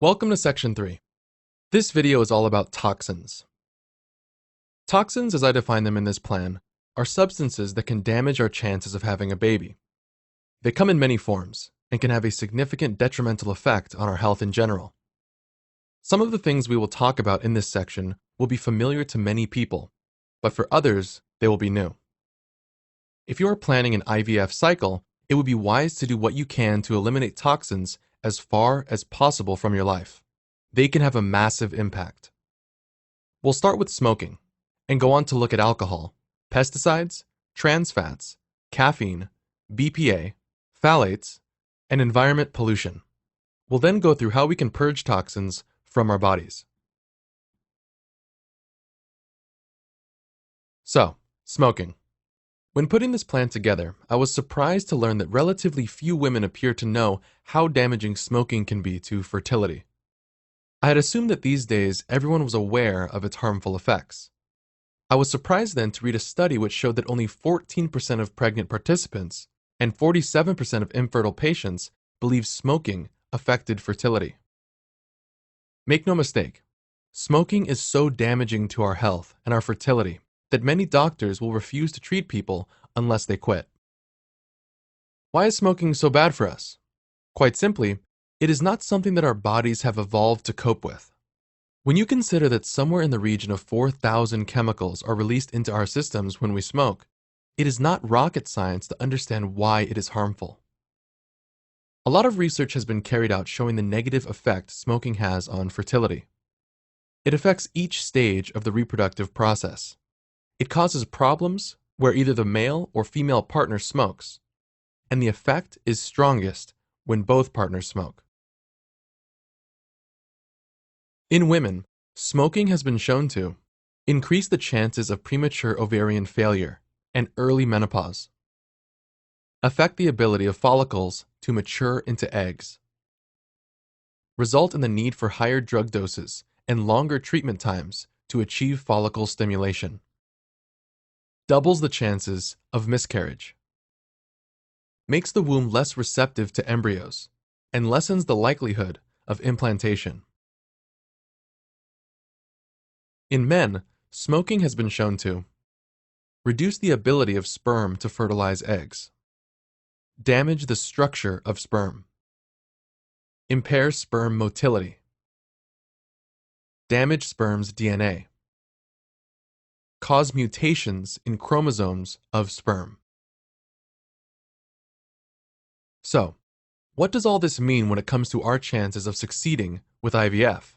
Welcome to Section 3. This video is all about toxins. Toxins, as I define them in this plan, are substances that can damage our chances of having a baby. They come in many forms and can have a significant detrimental effect on our health in general. Some of the things we will talk about in this section will be familiar to many people, but for others, they will be new. If you are planning an IVF cycle, it would be wise to do what you can to eliminate toxins as far as possible from your life. They can have a massive impact. We'll start with smoking and go on to look at alcohol, pesticides, trans fats, caffeine, BPA, phthalates, and environment pollution. We'll then go through how we can purge toxins from our bodies. So, smoking. When putting this plan together, I was surprised to learn that relatively few women appear to know how damaging smoking can be to fertility. I had assumed that these days everyone was aware of its harmful effects. I was surprised then to read a study which showed that only 14% of pregnant participants and 47% of infertile patients believe smoking affected fertility. Make no mistake, smoking is so damaging to our health and our fertility that many doctors will refuse to treat people unless they quit. Why is smoking so bad for us? Quite simply, it is not something that our bodies have evolved to cope with. When you consider that somewhere in the region of 4,000 chemicals are released into our systems when we smoke, it is not rocket science to understand why it is harmful. A lot of research has been carried out showing the negative effect smoking has on fertility. It affects each stage of the reproductive process. It causes problems where either the male or female partner smokes, and the effect is strongest when both partners smoke. In women, smoking has been shown to increase the chances of premature ovarian failure and early menopause, affect the ability of follicles to mature into eggs, result in the need for higher drug doses and longer treatment times to achieve follicle stimulation, doubles the chances of miscarriage, makes the womb less receptive to embryos, and lessens the likelihood of implantation. In men, smoking has been shown to reduce the ability of sperm to fertilize eggs, damage the structure of sperm, impair sperm motility, damage sperm's DNA, cause mutations in chromosomes of sperm. So, what does all this mean when it comes to our chances of succeeding with IVF?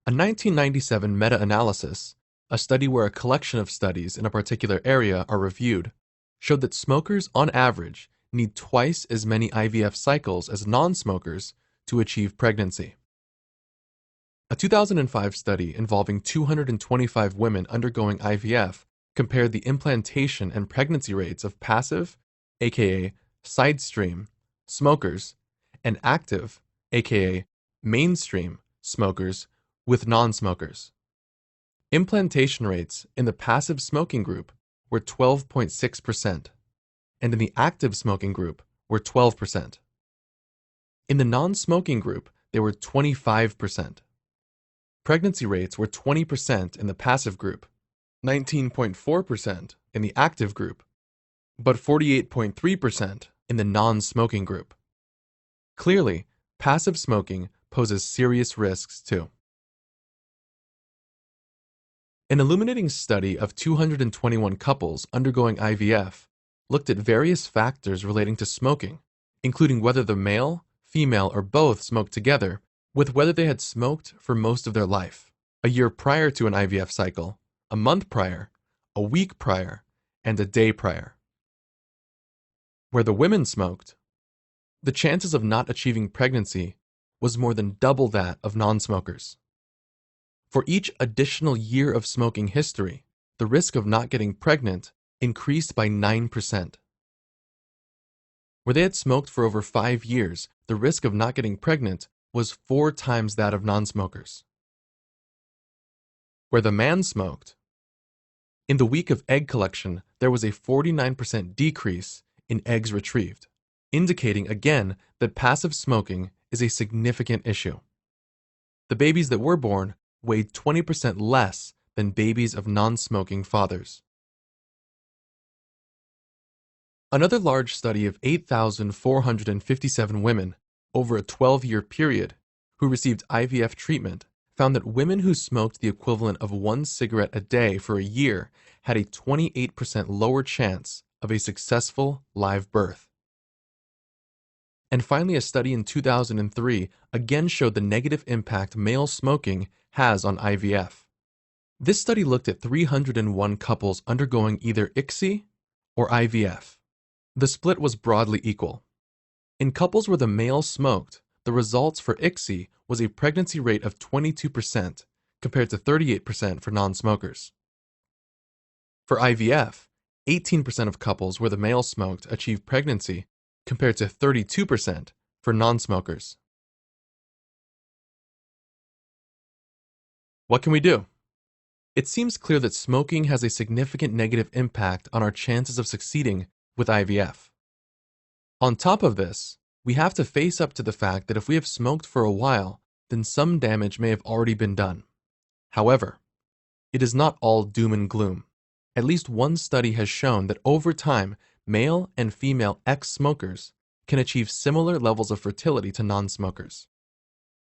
A 1997 meta-analysis, a study where a collection of studies in a particular area are reviewed, showed that smokers on average need twice as many IVF cycles as non-smokers to achieve pregnancy. A 2005 study involving 225 women undergoing IVF compared the implantation and pregnancy rates of passive, aka side stream, smokers, and active, aka mainstream, smokers with non-smokers. Implantation rates in the passive smoking group were 12.6%, and in the active smoking group were 12%. In the non-smoking group, they were 25%. Pregnancy rates were 20% in the passive group, 19.4% in the active group, but 48.3% in the non-smoking group. Clearly, passive smoking poses serious risks too. An illuminating study of 221 couples undergoing IVF looked at various factors relating to smoking, including whether the male, female, or both smoked together, with whether they had smoked for most of their life, a year prior to an IVF cycle, a month prior, a week prior, and a day prior. Where the women smoked, the chances of not achieving pregnancy was more than double that of non-smokers. For each additional year of smoking history, the risk of not getting pregnant increased by 9%. Where they had smoked for over 5 years, the risk of not getting pregnant was 4 times that of non-smokers. Where the man smoked, in the week of egg collection, there was a 49% decrease in eggs retrieved, indicating again that passive smoking is a significant issue. The babies that were born weighed 20% less than babies of non-smoking fathers. Another large study of 8,457 women over a 12-year period who received IVF treatment found that women who smoked the equivalent of one cigarette a day for a year had a 28% lower chance of a successful live birth. And finally, a study in 2003 again showed the negative impact male smoking has on IVF. This study looked at 301 couples undergoing either ICSI or IVF. The split was broadly equal. In couples where the male smoked, the results for ICSI was a pregnancy rate of 22% compared to 38% for non-smokers. For IVF, 18% of couples where the male smoked achieved pregnancy compared to 32% for non-smokers. What can we do? It seems clear that smoking has a significant negative impact on our chances of succeeding with IVF. On top of this, we have to face up to the fact that if we have smoked for a while, then some damage may have already been done. However, it is not all doom and gloom. At least one study has shown that over time, male and female ex-smokers can achieve similar levels of fertility to non-smokers.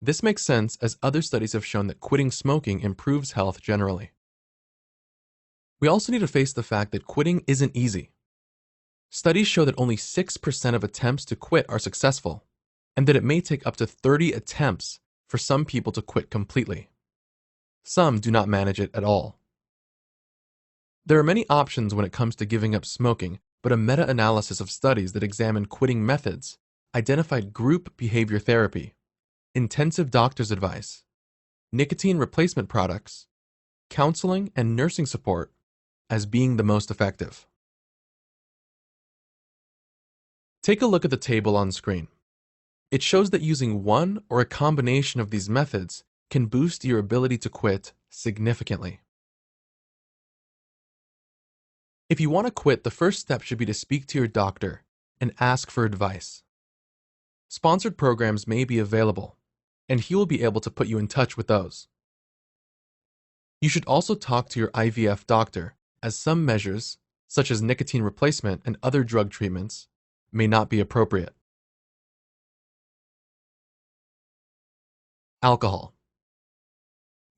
This makes sense as other studies have shown that quitting smoking improves health generally. We also need to face the fact that quitting isn't easy. Studies show that only 6% of attempts to quit are successful, and that it may take up to 30 attempts for some people to quit completely. Some do not manage it at all. There are many options when it comes to giving up smoking, but a meta-analysis of studies that examine quitting methods identified group behavior therapy, intensive doctor's advice, nicotine replacement products, counseling, and nursing support as being the most effective. Take a look at the table on screen. It shows that using one or a combination of these methods can boost your ability to quit significantly. If you want to quit, the first step should be to speak to your doctor and ask for advice. Sponsored programs may be available, and he will be able to put you in touch with those. You should also talk to your IVF doctor, as some measures, such as nicotine replacement and other drug treatments, may not be appropriate. Alcohol.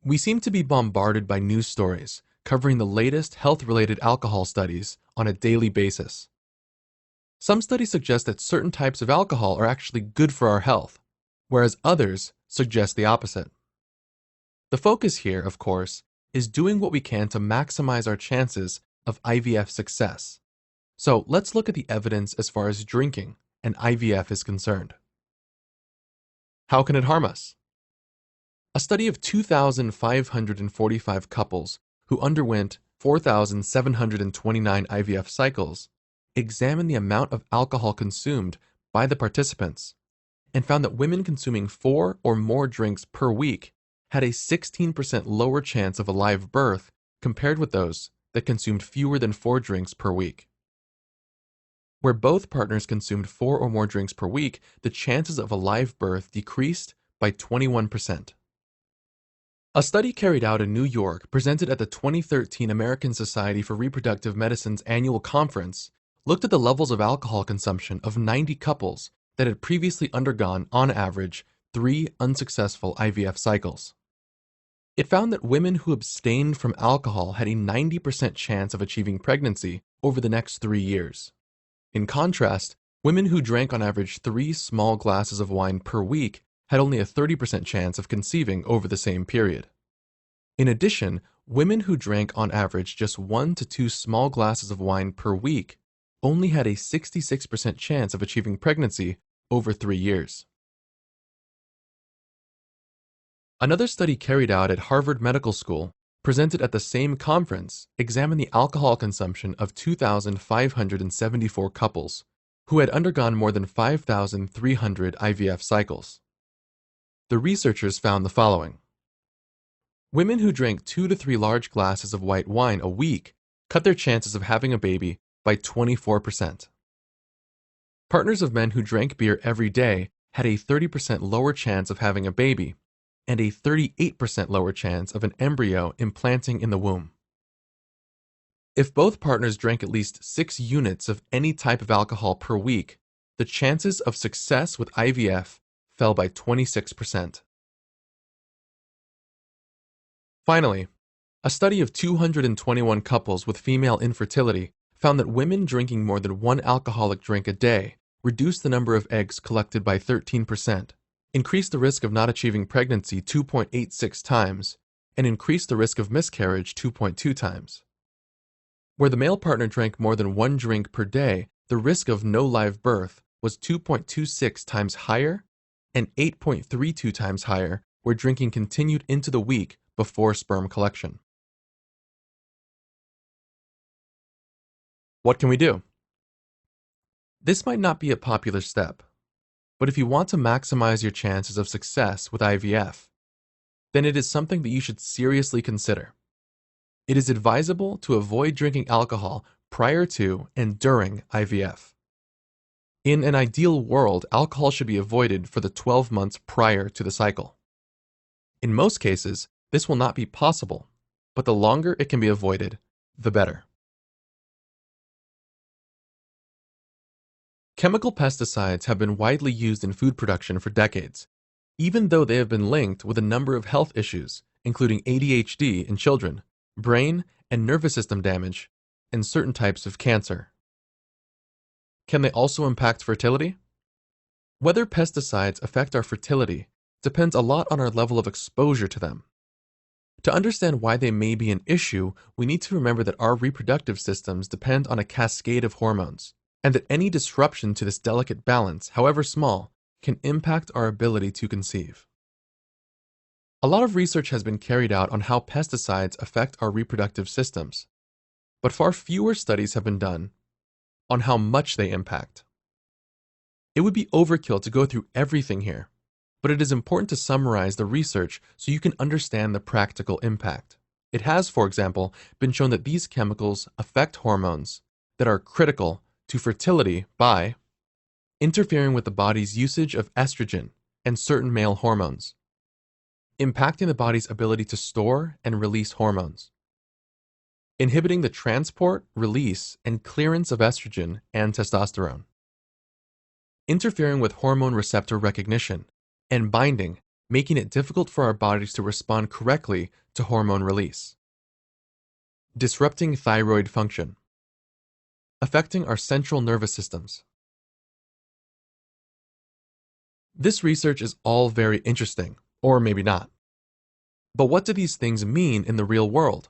We seem to be bombarded by news stories covering the latest health-related alcohol studies on a daily basis. Some studies suggest that certain types of alcohol are actually good for our health, whereas others suggest the opposite. The focus here, of course, is doing what we can to maximize our chances of IVF success. So let's look at the evidence as far as drinking and IVF is concerned. How can it harm us? A study of 2,545 couples who underwent 4,729 IVF cycles examined the amount of alcohol consumed by the participants and found that women consuming 4 or more drinks per week had a 16% lower chance of a live birth compared with those that consumed fewer than 4 drinks per week. Where both partners consumed 4 or more drinks per week, the chances of a live birth decreased by 21%. A study carried out in New York presented at the 2013 American Society for Reproductive Medicine's annual conference looked at the levels of alcohol consumption of 90 couples that had previously undergone, on average, 3 unsuccessful IVF cycles. It found that women who abstained from alcohol had a 90% chance of achieving pregnancy over the next 3 years. In contrast, women who drank on average 3 small glasses of wine per week had only a 30% chance of conceiving over the same period. In addition, women who drank on average just 1 to 2 small glasses of wine per week only had a 66% chance of achieving pregnancy over 3 years. Another study carried out at Harvard Medical School presented at the same conference examined the alcohol consumption of 2,574 couples who had undergone more than 5,300 IVF cycles. The researchers found the following. Women who drank 2 to 3 large glasses of white wine a week cut their chances of having a baby by 24%. Partners of men who drank beer every day had a 30% lower chance of having a baby and a 38% lower chance of an embryo implanting in the womb. If both partners drank at least 6 units of any type of alcohol per week, the chances of success with IVF fell by 26%. Finally, a study of 221 couples with female infertility found that women drinking more than one alcoholic drink a day reduced the number of eggs collected by 13%, increased the risk of not achieving pregnancy 2.86 times, and increased the risk of miscarriage 2.2 times. Where the male partner drank more than one drink per day, the risk of no live birth was 2.26 times higher and 8.32 times higher where drinking continued into the week before sperm collection. What can we do? This might not be a popular step, but if you want to maximize your chances of success with IVF, then it is something that you should seriously consider. It is advisable to avoid drinking alcohol prior to and during IVF. In an ideal world, alcohol should be avoided for the 12 months prior to the cycle. In most cases, this will not be possible, but the longer it can be avoided, the better. Chemical pesticides have been widely used in food production for decades, even though they have been linked with a number of health issues, including ADHD in children, brain and nervous system damage, and certain types of cancer. Can they also impact fertility? Whether pesticides affect our fertility depends a lot on our level of exposure to them. To understand why they may be an issue, we need to remember that our reproductive systems depend on a cascade of hormones, and that any disruption to this delicate balance, however small, can impact our ability to conceive. A lot of research has been carried out on how pesticides affect our reproductive systems, but far fewer studies have been done on how much they impact. It would be overkill to go through everything here, but it is important to summarize the research so you can understand the practical impact. It has, for example, been shown that these chemicals affect hormones that are critical to fertility by interfering with the body's usage of estrogen and certain male hormones, impacting the body's ability to store and release hormones, inhibiting the transport, release, and clearance of estrogen and testosterone, interfering with hormone receptor recognition and binding, making it difficult for our bodies to respond correctly to hormone release, disrupting thyroid function, affecting our central nervous systems. This research is all very interesting, or maybe not. But what do these things mean in the real world?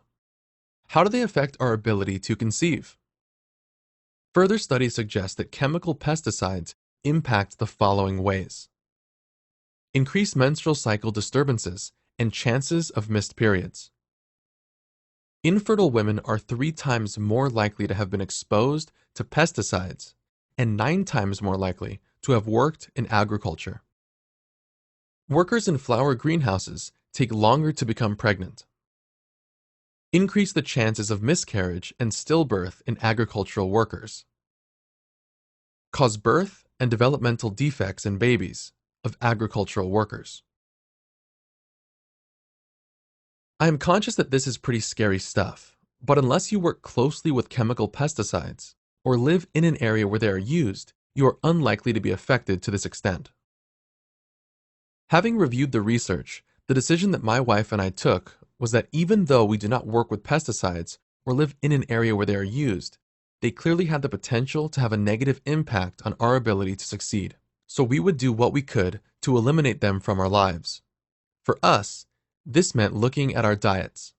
How do they affect our ability to conceive? Further studies suggest that chemical pesticides impact the following ways: increased menstrual cycle disturbances and chances of missed periods. Infertile women are 3 times more likely to have been exposed to pesticides and 9 times more likely to have worked in agriculture. Workers in flower greenhouses take longer to become pregnant. Increase the chances of miscarriage and stillbirth in agricultural workers. Cause birth and developmental defects in babies of agricultural workers. I am conscious that this is pretty scary stuff, but unless you work closely with chemical pesticides or live in an area where they are used, you are unlikely to be affected to this extent. Having reviewed the research, the decision that my wife and I took was that even though we do not work with pesticides or live in an area where they are used, they clearly had the potential to have a negative impact on our ability to succeed. So we would do what we could to eliminate them from our lives. For us, this meant looking at our diets.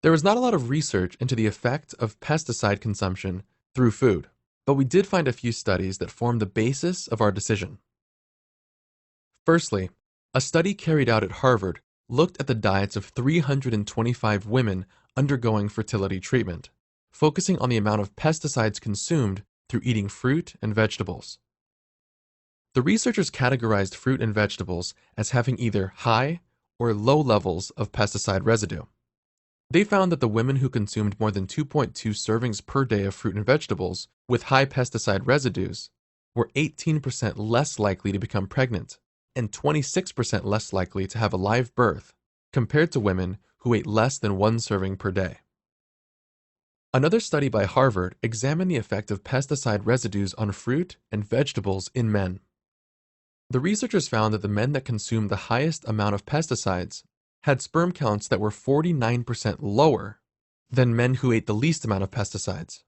There was not a lot of research into the effect of pesticide consumption through food, but we did find a few studies that formed the basis of our decision. Firstly, a study carried out at Harvard looked at the diets of 325 women undergoing fertility treatment, focusing on the amount of pesticides consumed through eating fruit and vegetables. The researchers categorized fruit and vegetables as having either high or low levels of pesticide residue. They found that the women who consumed more than 2.2 servings per day of fruit and vegetables with high pesticide residues were 18% less likely to become pregnant and 26% less likely to have a live birth compared to women who ate less than one serving per day. Another study by Harvard examined the effect of pesticide residues on fruit and vegetables in men. The researchers found that the men that consumed the highest amount of pesticides had sperm counts that were 49% lower than men who ate the least amount of pesticides.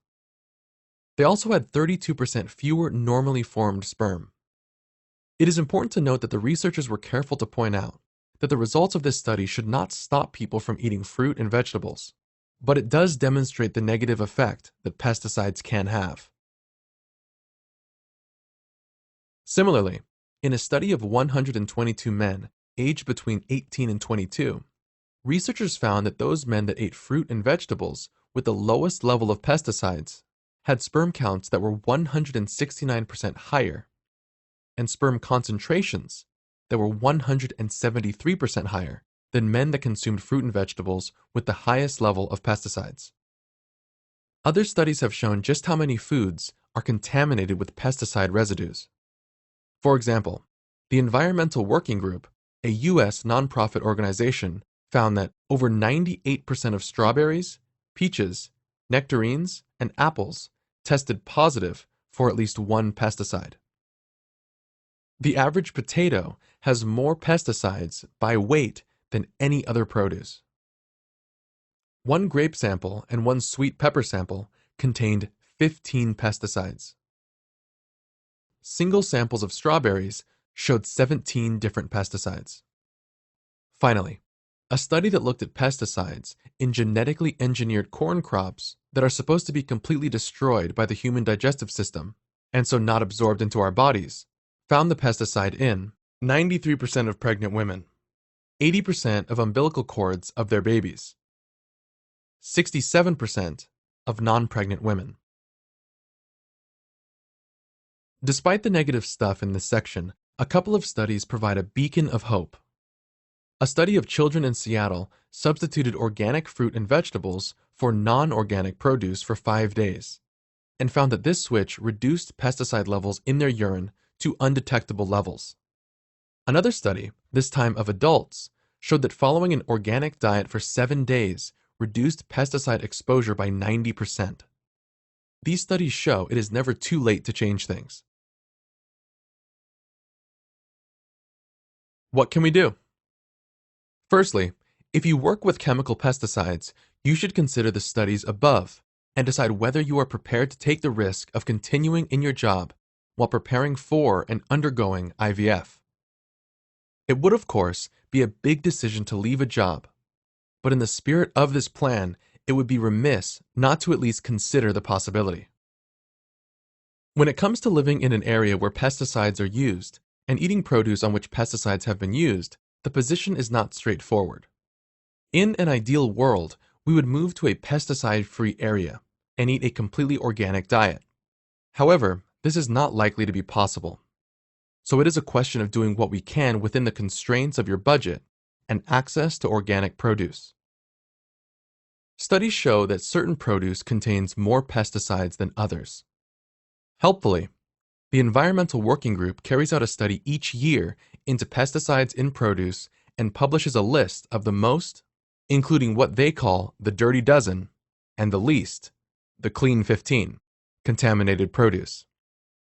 They also had 32% fewer normally formed sperm. It is important to note that the researchers were careful to point out that the results of this study should not stop people from eating fruit and vegetables, but it does demonstrate the negative effect that pesticides can have. Similarly, in a study of 122 men aged between 18 and 22, researchers found that those men that ate fruit and vegetables with the lowest level of pesticides had sperm counts that were 169% higher and sperm concentrations that were 173% higher than men that consumed fruit and vegetables with the highest level of pesticides. Other studies have shown just how many foods are contaminated with pesticide residues. For example, the Environmental Working Group, a U.S. nonprofit organization, found that over 98% of strawberries, peaches, nectarines, and apples tested positive for at least one pesticide. The average potato has more pesticides by weight than any other produce. One grape sample and one sweet pepper sample contained 15 pesticides. Single samples of strawberries showed 17 different pesticides. Finally, a study that looked at pesticides in genetically engineered corn crops that are supposed to be completely destroyed by the human digestive system, and so not absorbed into our bodies, found the pesticide in 93% of pregnant women, 80% of umbilical cords of their babies, 67% of non-pregnant women. Despite the negative stuff in this section, a couple of studies provide a beacon of hope. A study of children in Seattle substituted organic fruit and vegetables for non-organic produce for 5 days, and found that this switch reduced pesticide levels in their urine to undetectable levels. Another study, this time of adults, showed that following an organic diet for 7 days reduced pesticide exposure by 90%. These studies show it is never too late to change things. What can we do? Firstly, if you work with chemical pesticides, you should consider the studies above and decide whether you are prepared to take the risk of continuing in your job while preparing for and undergoing IVF. It would, of course, be a big decision to leave a job, but in the spirit of this plan, it would be remiss not to at least consider the possibility. When it comes to living in an area where pesticides are used and eating produce on which pesticides have been used, the position is not straightforward. In an ideal world, we would move to a pesticide-free area and eat a completely organic diet. However, this is not likely to be possible. So it is a question of doing what we can within the constraints of your budget and access to organic produce. Studies show that certain produce contains more pesticides than others. Helpfully, the Environmental Working Group carries out a study each year into pesticides in produce and publishes a list of the most, including what they call the dirty dozen, and the least, the clean 15, contaminated produce.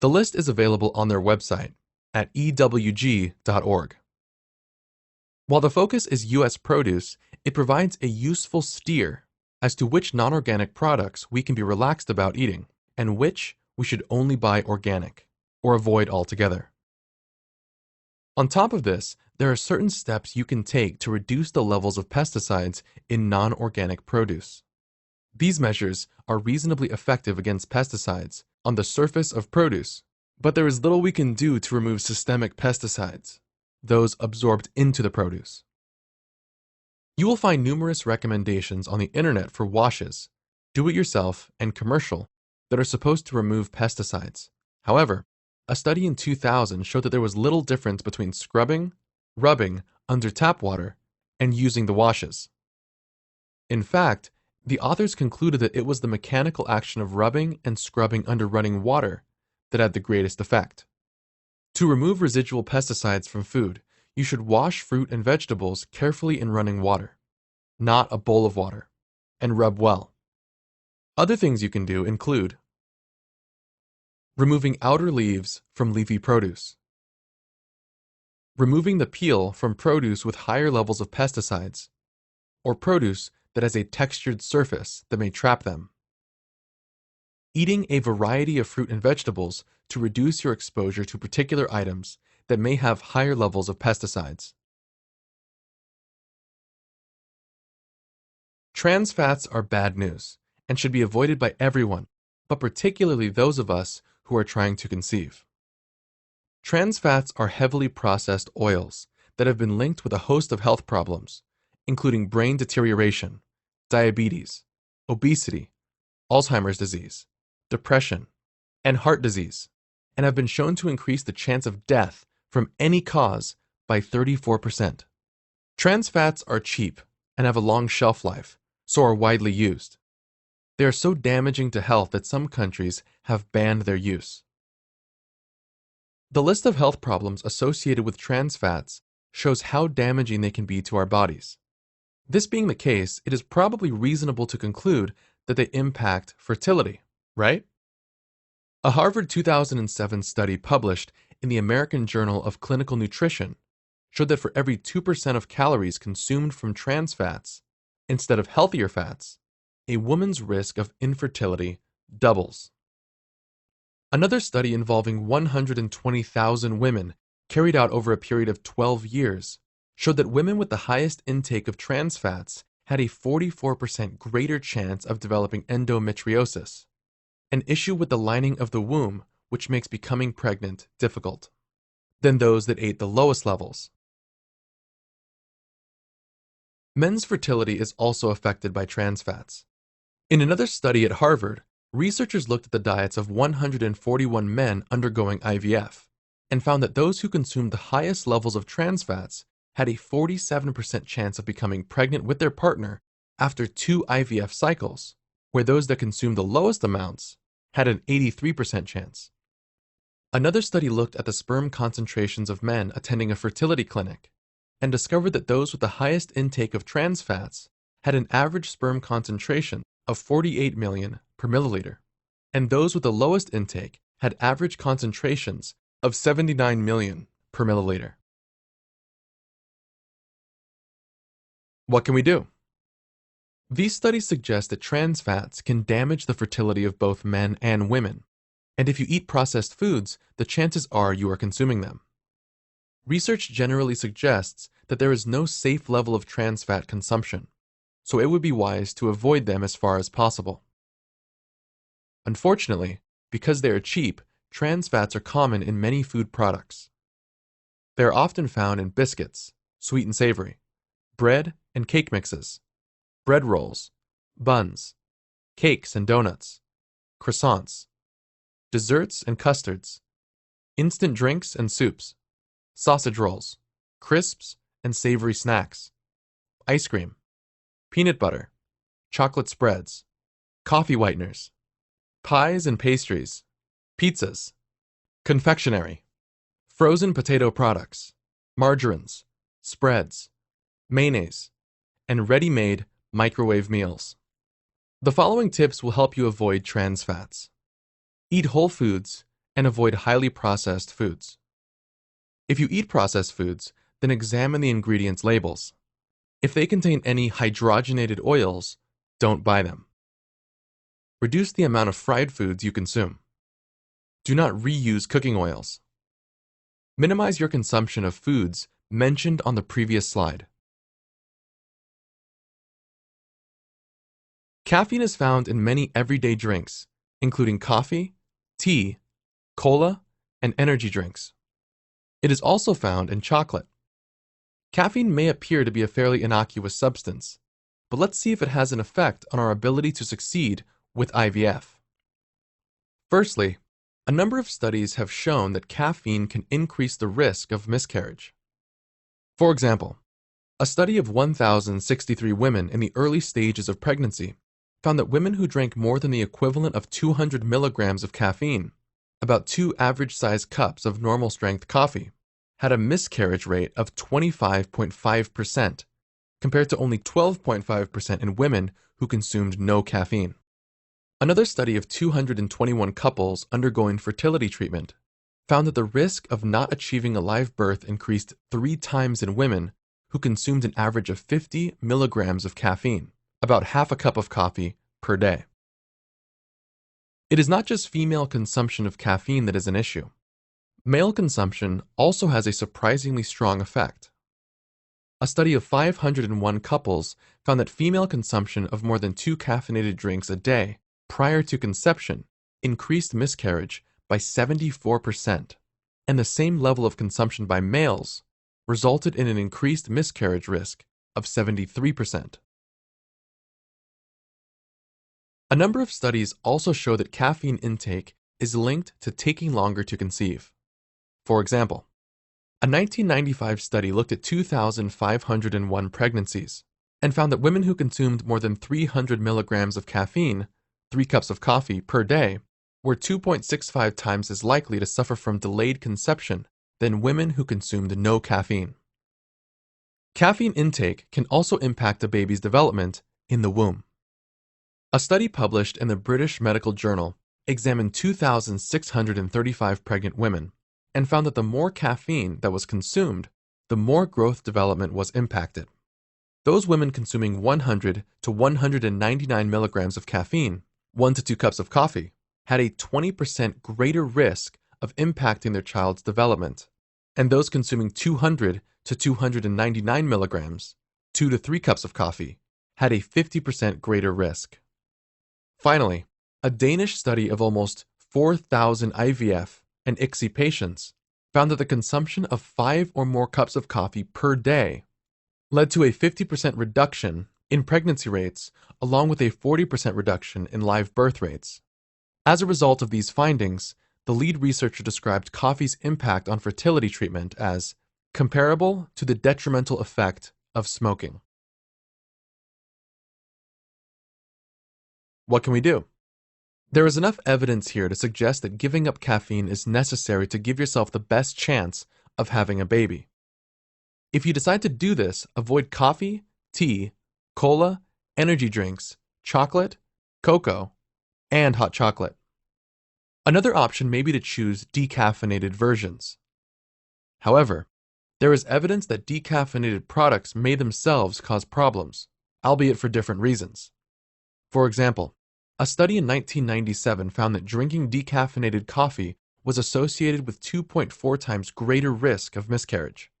The list is available on their website at ewg.org. While the focus is U.S. produce, it provides a useful steer as to which non-organic products we can be relaxed about eating and which we should only buy organic or avoid altogether. On top of this, there are certain steps you can take to reduce the levels of pesticides in non-organic produce. These measures are reasonably effective against pesticides on the surface of produce, but there is little we can do to remove systemic pesticides, those absorbed into the produce. You will find numerous recommendations on the internet for washes, do-it-yourself and commercial, that are supposed to remove pesticides. However, a study in 2000 showed that there was little difference between scrubbing, rubbing under tap water, and using the washes. In fact, the authors concluded that it was the mechanical action of rubbing and scrubbing under running water that had the greatest effect. To remove residual pesticides from food, you should wash fruit and vegetables carefully in running water, not a bowl of water, and rub well. Other things you can do include removing outer leaves from leafy produce, removing the peel from produce with higher levels of pesticides, or produce that has a textured surface that may trap them, eating a variety of fruit and vegetables to reduce your exposure to particular items that may have higher levels of pesticides. Trans fats are bad news and should be avoided by everyone, but particularly those of us who are trying to conceive. Trans fats are heavily processed oils that have been linked with a host of health problems, including brain deterioration, diabetes, obesity, Alzheimer's disease, depression, and heart disease, and have been shown to increase the chance of death from any cause by 34%. Trans fats are cheap and have a long shelf life, so are widely used. They are so damaging to health that some countries have banned their use. The list of health problems associated with trans fats shows how damaging they can be to our bodies. This being the case, it is probably reasonable to conclude that they impact fertility, right? A Harvard 2007 study published in the American Journal of Clinical Nutrition showed that for every 2% of calories consumed from trans fats, instead of healthier fats, a woman's risk of infertility doubles. Another study involving 120,000 women carried out over a period of 12 years showed that women with the highest intake of trans fats had a 44% greater chance of developing endometriosis, an issue with the lining of the womb which makes becoming pregnant difficult, than those that ate the lowest levels. Men's fertility is also affected by trans fats. In another study at Harvard, researchers looked at the diets of 141 men undergoing IVF and found that those who consumed the highest levels of trans fats had a 47% chance of becoming pregnant with their partner after 2 IVF cycles, where those that consumed the lowest amounts had an 83% chance. Another study looked at the sperm concentrations of men attending a fertility clinic and discovered that those with the highest intake of trans fats had an average sperm concentration of 48 million per milliliter, and those with the lowest intake had average concentrations of 79 million per milliliter. What can we do? These studies suggest that trans fats can damage the fertility of both men and women, and if you eat processed foods, the chances are you are consuming them. Research generally suggests that there is no safe level of trans fat consumption, so it would be wise to avoid them as far as possible. Unfortunately, because they are cheap, trans fats are common in many food products. They are often found in biscuits, sweet and savory, bread and cake mixes, bread rolls, buns, cakes and donuts, croissants, desserts and custards, instant drinks and soups, sausage rolls, crisps and savory snacks, ice cream, peanut butter, chocolate spreads, coffee whiteners, pies and pastries, pizzas, confectionery, frozen potato products, margarines, spreads, mayonnaise, and ready-made microwave meals. The following tips will help you avoid trans fats. Eat whole foods and avoid highly processed foods. If you eat processed foods, then examine the ingredients labels. If they contain any hydrogenated oils, don't buy them. Reduce the amount of fried foods you consume. Do not reuse cooking oils. Minimize your consumption of foods mentioned on the previous slide. Caffeine is found in many everyday drinks, including coffee, tea, cola, and energy drinks. It is also found in chocolate. Caffeine may appear to be a fairly innocuous substance, but let's see if it has an effect on our ability to succeed with IVF. Firstly, a number of studies have shown that caffeine can increase the risk of miscarriage. For example, a study of 1,063 women in the early stages of pregnancy found that women who drank more than the equivalent of 200 milligrams of caffeine about 2 average-sized cups of normal-strength coffee, had a miscarriage rate of 25.5%, compared to only 12.5% in women who consumed no caffeine. Another study of 221 couples undergoing fertility treatment found that the risk of not achieving a live birth increased 3 times in women who consumed an average of 50 milligrams of caffeine, about half a cup of coffee per day. It is not just female consumption of caffeine that is an issue. Male consumption also has a surprisingly strong effect. A study of 501 couples found that female consumption of more than 2 caffeinated drinks a day prior to conception increased miscarriage by 74%, and the same level of consumption by males resulted in an increased miscarriage risk of 73%. A number of studies also show that caffeine intake is linked to taking longer to conceive. For example, a 1995 study looked at 2,501 pregnancies and found that women who consumed more than 300 milligrams of caffeine, 3 cups of coffee per day, were 2.65 times as likely to suffer from delayed conception than women who consumed no caffeine. Caffeine intake can also impact a baby's development in the womb. A study published in the British Medical Journal examined 2,635 pregnant women and found that the more caffeine that was consumed, the more growth development was impacted. Those women consuming 100 to 199 milligrams of caffeine, 1 to 2 cups of coffee, had a 20% greater risk of impacting their child's development, and those consuming 200 to 299 milligrams, 2 to 3 cups of coffee, had a 50% greater risk. Finally, a Danish study of almost 4,000 IVF and ICSI patients found that the consumption of 5 or more cups of coffee per day led to a 50% reduction in pregnancy rates, along with a 40% reduction in live birth rates. As a result of these findings, the lead researcher described coffee's impact on fertility treatment as comparable to the detrimental effect of smoking. What can we do? There is enough evidence here to suggest that giving up caffeine is necessary to give yourself the best chance of having a baby. If you decide to do this, avoid coffee, tea, cola, energy drinks, chocolate, cocoa, and hot chocolate. Another option may be to choose decaffeinated versions. However, there is evidence that decaffeinated products may themselves cause problems, albeit for different reasons. For example, a study in 1997 found that drinking decaffeinated coffee was associated with 2.4 times greater risk of miscarriage.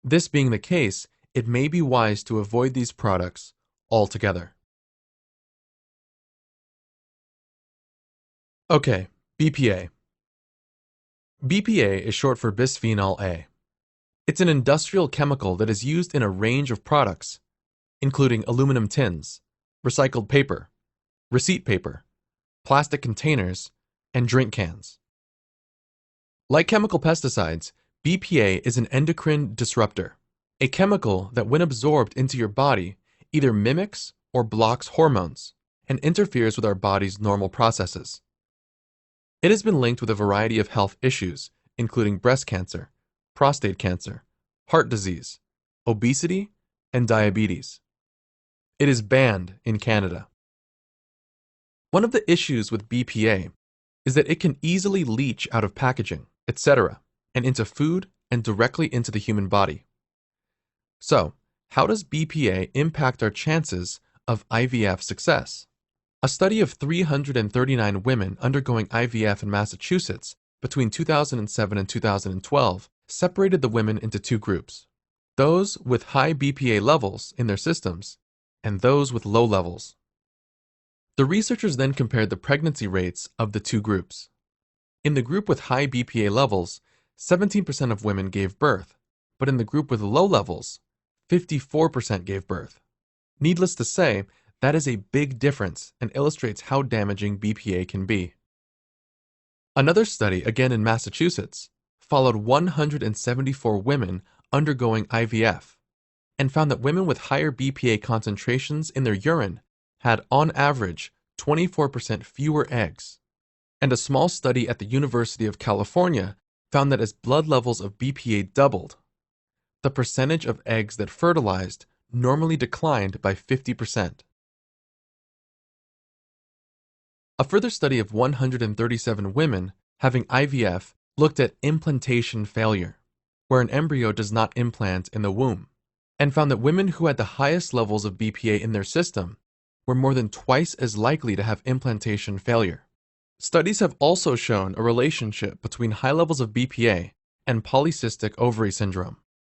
This being the case, it may be wise to avoid these products altogether. Okay, BPA. BPA is short for bisphenol A. It's an industrial chemical that is used in a range of products, including aluminum tins, recycled paper, receipt paper, plastic containers, and drink cans. Like chemical pesticides, BPA is an endocrine disruptor, a chemical that when absorbed into your body either mimics or blocks hormones and interferes with our body's normal processes. It has been linked with a variety of health issues, including breast cancer, prostate cancer, heart disease, obesity, and diabetes. It is banned in Canada. One of the issues with BPA is that it can easily leach out of packaging, etc., and into food and directly into the human body. So, how does BPA impact our chances of IVF success? A study of 339 women undergoing IVF in Massachusetts between 2007 and 2012 separated the women into 2 groups: those with high BPA levels in their systems and those with low levels. The researchers then compared the pregnancy rates of the 2 groups. In the group with high BPA levels, 17% of women gave birth, but in the group with low levels, 54% gave birth. Needless to say, that is a big difference and illustrates how damaging BPA can be. Another study, again in Massachusetts, followed 174 women undergoing IVF and found that women with higher BPA concentrations in their urine had, on average, 24% fewer eggs, And a small study at the University of California found that as blood levels of BPA doubled, the percentage of eggs that fertilized normally declined by 50%. A further study of 137 women having IVF looked at implantation failure, where an embryo does not implant in the womb, and found that women who had the highest levels of BPA in their system were more than twice as likely to have implantation failure. Studies have also shown a relationship between high levels of BPA and polycystic ovary syndrome,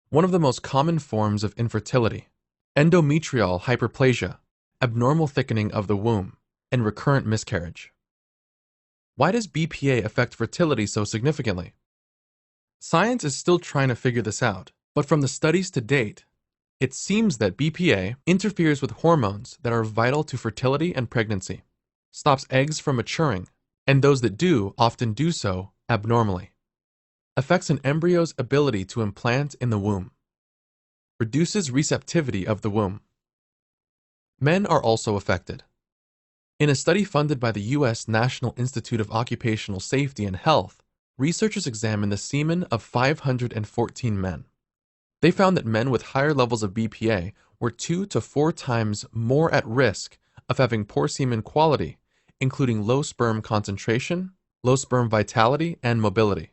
one of the most common forms of infertility, endometrial hyperplasia, abnormal thickening of the womb, and recurrent miscarriage. Why does BPA affect fertility so significantly? Science is still trying to figure this out, but from the studies to date, it seems that BPA interferes with hormones that are vital to fertility and pregnancy, stops eggs from maturing, and those that do often do so abnormally, affects an embryo's ability to implant in the womb, reduces receptivity of the womb. Men are also affected. In a study funded by the U.S. National Institute of Occupational Safety and Health, researchers examined the semen of 514 men. They found that men with higher levels of BPA were 2 to 4 times more at risk of having poor semen quality, including low sperm concentration, low sperm vitality, and mobility.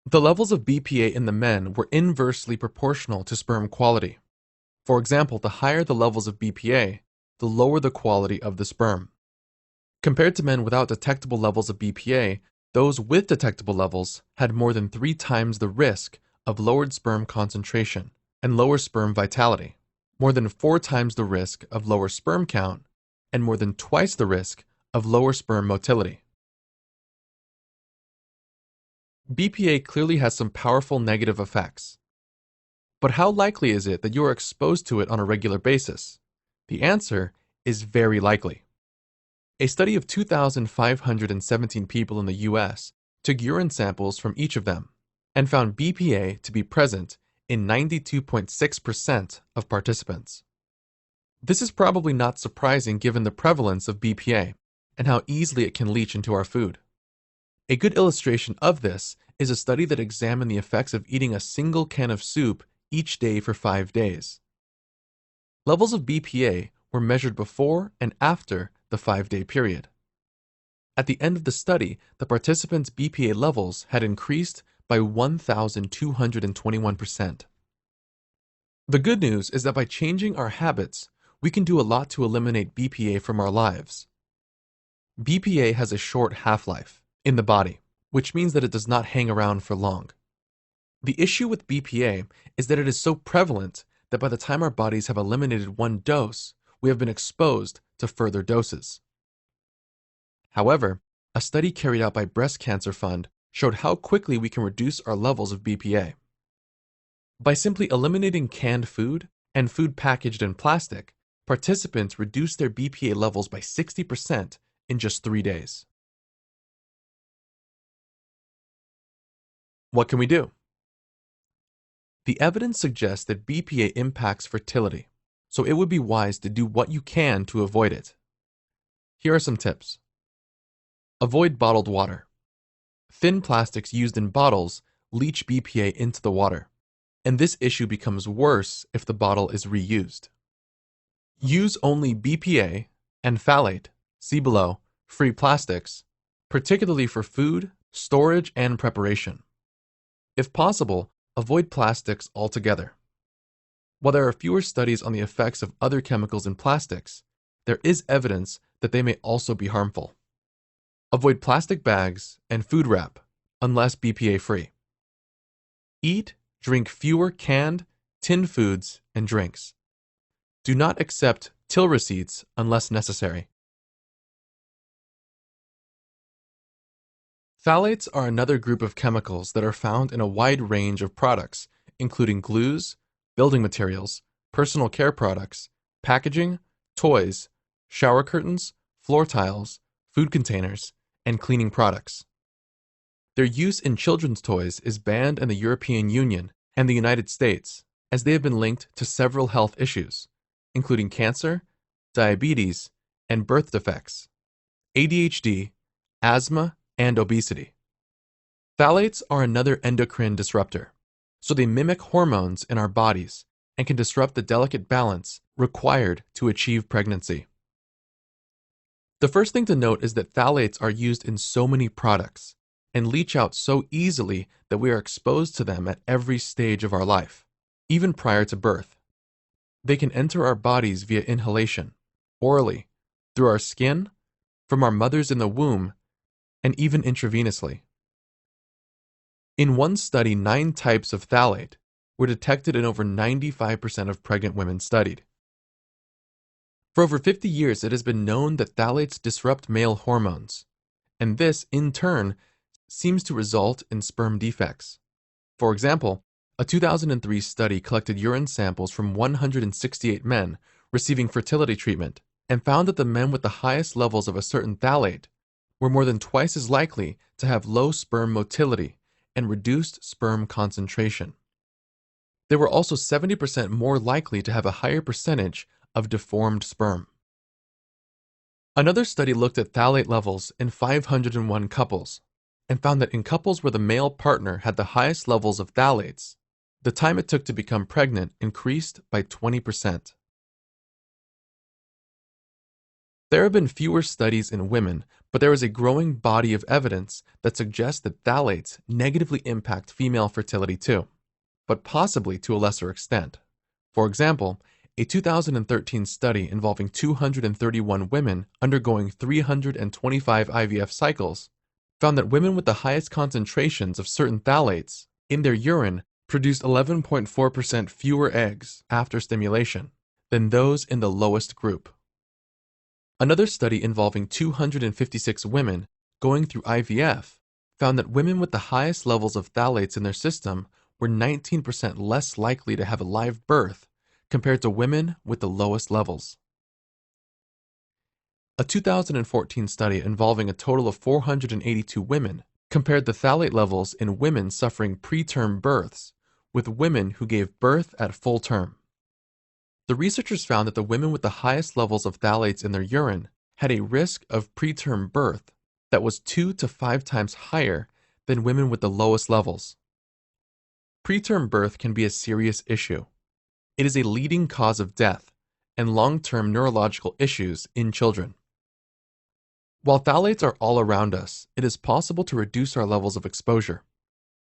The levels of BPA in the men were inversely proportional to sperm quality. For example, the higher the levels of BPA, the lower the quality of the sperm. Compared to men without detectable levels of BPA, those with detectable levels had more than 3 times the risk of lowered sperm concentration and lower sperm vitality, more than 4 times the risk of lower sperm count, and more than twice the risk of lower sperm motility. BPA clearly has some powerful negative effects. But how likely is it that you are exposed to it on a regular basis? The answer is very likely. A study of 2,517 people in the US took urine samples from each of them and found BPA to be present in 92.6% of participants. This is probably not surprising given the prevalence of BPA and how easily it can leach into our food. A good illustration of this is a study that examined the effects of eating a single can of soup each day for 5 days. Levels of BPA were measured before and after the 5-day period. At the end of the study, the participants' BPA levels had increased by 1,221%. The good news is that by changing our habits, we can do a lot to eliminate BPA from our lives. BPA has a short half-life in the body, which means that it does not hang around for long. The issue with BPA is that it is so prevalent that by the time our bodies have eliminated one dose, we have been exposed to further doses. However, a study carried out by Breast Cancer Fund showed how quickly we can reduce our levels of BPA. By simply eliminating canned food and food packaged in plastic, participants reduced their BPA levels by 60% in just 3 days. What can we do? The evidence suggests that BPA impacts fertility, so it would be wise to do what you can to avoid it. Here are some tips. Avoid bottled water. Thin plastics used in bottles leach BPA into the water, and this issue becomes worse if the bottle is reused. Use only BPA and phthalate, see below, free plastics, particularly for food, storage, and preparation. If possible, avoid plastics altogether. While there are fewer studies on the effects of other chemicals in plastics, there is evidence that they may also be harmful. Avoid plastic bags and food wrap, unless BPA-free. Eat, drink fewer canned, tin foods, and drinks. Do not accept till receipts unless necessary. Phthalates are another group of chemicals that are found in a wide range of products, including glues, building materials, personal care products, packaging, toys, shower curtains, floor tiles, food containers, and cleaning products. Their use in children's toys is banned in the European Union and the United States, as they have been linked to several health issues, including cancer, diabetes, and birth defects, ADHD, asthma, and obesity. Phthalates are another endocrine disruptor, so they mimic hormones in our bodies and can disrupt the delicate balance required to achieve pregnancy. The first thing to note is that phthalates are used in so many products and leach out so easily that we are exposed to them at every stage of our life, even prior to birth. They can enter our bodies via inhalation, orally, through our skin, from our mothers in the womb, and even intravenously. In one study, 9 types of phthalate were detected in over 95% of pregnant women studied. For over 50 years, it has been known that phthalates disrupt male hormones, and this, in turn, seems to result in sperm defects. For example, a 2003 study collected urine samples from 168 men receiving fertility treatment and found that the men with the highest levels of a certain phthalate were more than twice as likely to have low sperm motility and reduced sperm concentration. They were also 70% more likely to have a higher percentage of deformed sperm. Another study looked at phthalate levels in 501 couples and found that in couples where the male partner had the highest levels of phthalates, the time it took to become pregnant increased by 20%. There have been fewer studies in women, but there is a growing body of evidence that suggests that phthalates negatively impact female fertility too, but possibly to a lesser extent. For example, a 2013 study involving 231 women undergoing 325 IVF cycles found that women with the highest concentrations of certain phthalates in their urine produced 11.4% fewer eggs after stimulation than those in the lowest group. Another study involving 256 women going through IVF found that women with the highest levels of phthalates in their system were 19% less likely to have a live birth compared to women with the lowest levels. A 2014 study involving a total of 482 women compared the phthalate levels in women suffering preterm births with women who gave birth at full term. The researchers found that the women with the highest levels of phthalates in their urine had a risk of preterm birth that was 2 to 5 times higher than women with the lowest levels. Preterm birth can be a serious issue. It is a leading cause of death and long-term neurological issues in children. While phthalates are all around us, it is possible to reduce our levels of exposure.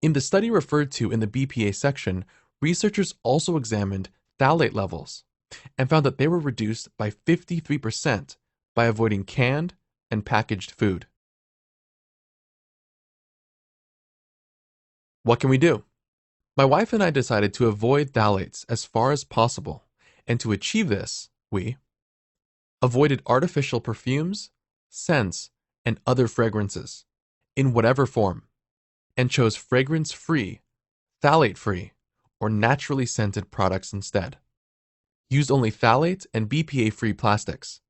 In the study referred to in the BPA section, researchers also examined phthalate levels and found that they were reduced by 53% by avoiding canned and packaged food. What can we do? My wife and I decided to avoid phthalates as far as possible, and to achieve this, we avoided artificial perfumes, scents, and other fragrances, in whatever form, and chose fragrance-free, phthalate-free, or naturally scented products instead. Used only phthalate and BPA-free plastics,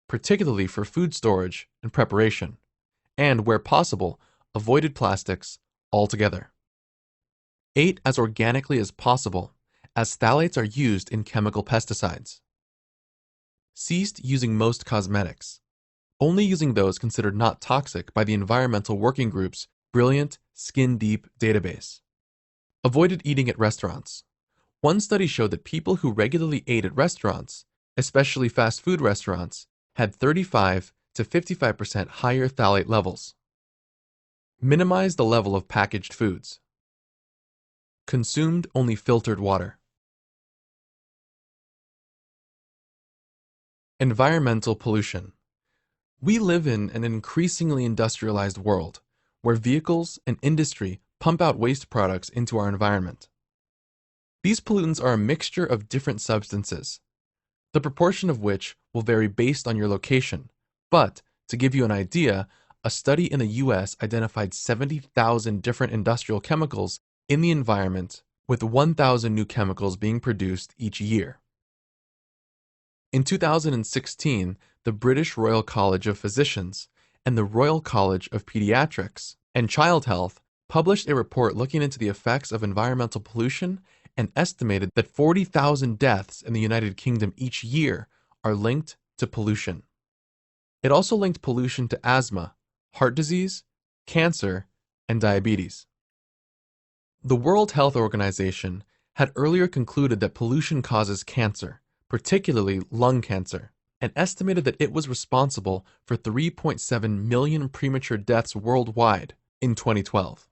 particularly for food storage and preparation, and, where possible, avoided plastics altogether. Ate as organically as possible, as phthalates are used in chemical pesticides. Ceased using most cosmetics, only using those considered not toxic by the Environmental Working Group's brilliant Skin Deep database. Avoided eating at restaurants. One study showed that people who regularly ate at restaurants, especially fast food restaurants, had 35 to 55% higher phthalate levels. Minimize the level of packaged foods. Consumed only filtered water. Environmental pollution. We live in an increasingly industrialized world, where vehicles and industry pump out waste products into our environment. These pollutants are a mixture of different substances, the proportion of which will vary based on your location. But, to give you an idea, a study in the US identified 70,000 different industrial chemicals in the environment, with 1,000 new chemicals being produced each year. In 2016, the British Royal College of Physicians and the Royal College of Pediatrics and Child Health published a report looking into the effects of environmental pollution and estimated that 40,000 deaths in the United Kingdom each year are linked to pollution. It also linked pollution to asthma, heart disease, cancer, and diabetes. The World Health Organization had earlier concluded that pollution causes cancer, particularly lung cancer, and estimated that it was responsible for 3.7 million premature deaths worldwide in 2012.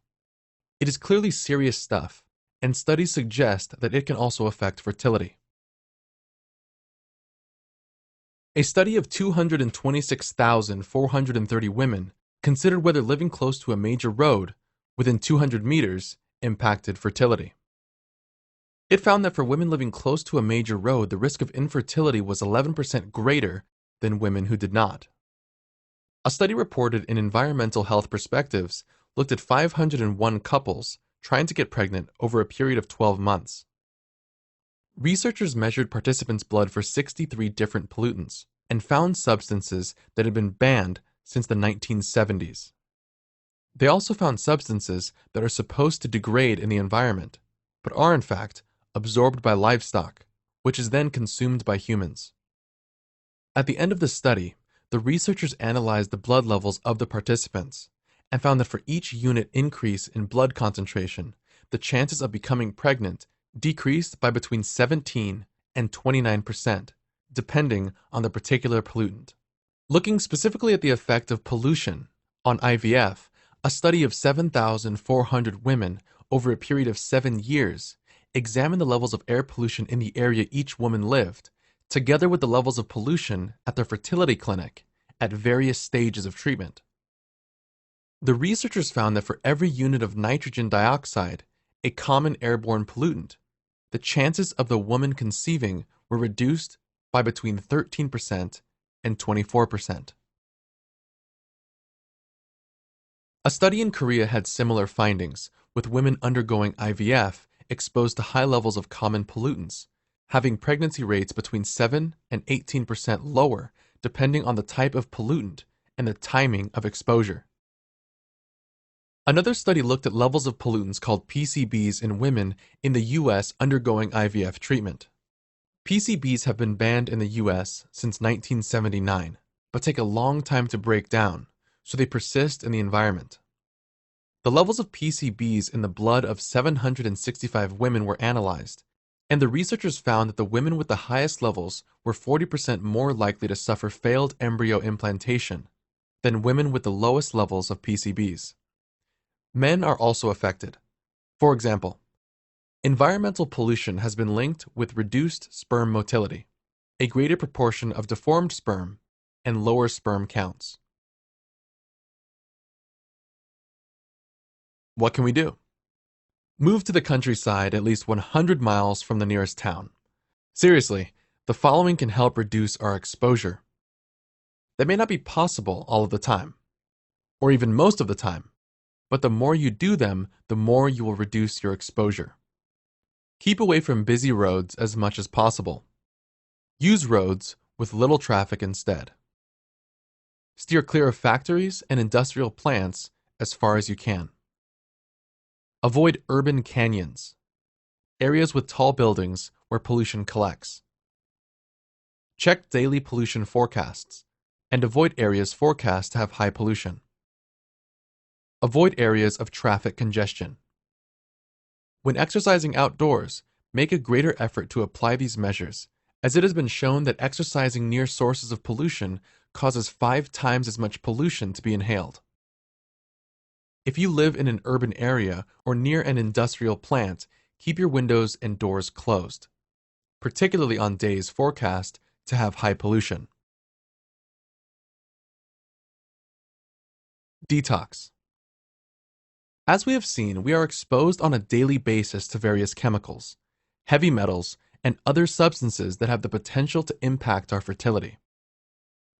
It is clearly serious stuff, and studies suggest that it can also affect fertility. A study of 226,430 women considered whether living close to a major road within 200 meters impacted fertility. It found that for women living close to a major road, the risk of infertility was 11% greater than women who did not. A study reported in Environmental Health Perspectives looked at 501 couples trying to get pregnant over a period of 12 months. Researchers measured participants' blood for 63 different pollutants and found substances that had been banned since the 1970s. They also found substances that are supposed to degrade in the environment, but are in fact absorbed by livestock, which is then consumed by humans. At the end of the study, the researchers analyzed the blood levels of the participants and found that for each unit increase in blood concentration, the chances of becoming pregnant decreased by between 17 and 29%, depending on the particular pollutant. Looking specifically at the effect of pollution on IVF, a study of 7,400 women over a period of 7 years examined the levels of air pollution in the area each woman lived, together with the levels of pollution at their fertility clinic at various stages of treatment. The researchers found that for every unit of nitrogen dioxide, a common airborne pollutant, the chances of the woman conceiving were reduced by between 13% and 24%. A study in Korea had similar findings, with women undergoing IVF exposed to high levels of common pollutants, having pregnancy rates between 7 and 18% lower depending on the type of pollutant and the timing of exposure. Another study looked at levels of pollutants called PCBs in women in the US undergoing IVF treatment. PCBs have been banned in the US since 1979, but take a long time to break down, so they persist in the environment. The levels of PCBs in the blood of 765 women were analyzed, and the researchers found that the women with the highest levels were 40% more likely to suffer failed embryo implantation than women with the lowest levels of PCBs. Men are also affected. For example, environmental pollution has been linked with reduced sperm motility, a greater proportion of deformed sperm, and lower sperm counts. What can we do? Move to the countryside at least 100 miles from the nearest town. Seriously, the following can help reduce our exposure. That may not be possible all of the time, or even most of the time, but the more you do them, the more you will reduce your exposure. Keep away from busy roads as much as possible. Use roads with little traffic instead. Steer clear of factories and industrial plants as far as you can. Avoid urban canyons, areas with tall buildings where pollution collects. Check daily pollution forecasts and avoid areas forecast to have high pollution. Avoid areas of traffic congestion. When exercising outdoors, make a greater effort to apply these measures, as it has been shown that exercising near sources of pollution causes 5 times as much pollution to be inhaled. If you live in an urban area or near an industrial plant, keep your windows and doors closed, particularly on days forecast to have high pollution. Detox. As we have seen, we are exposed on a daily basis to various chemicals, heavy metals, and other substances that have the potential to impact our fertility.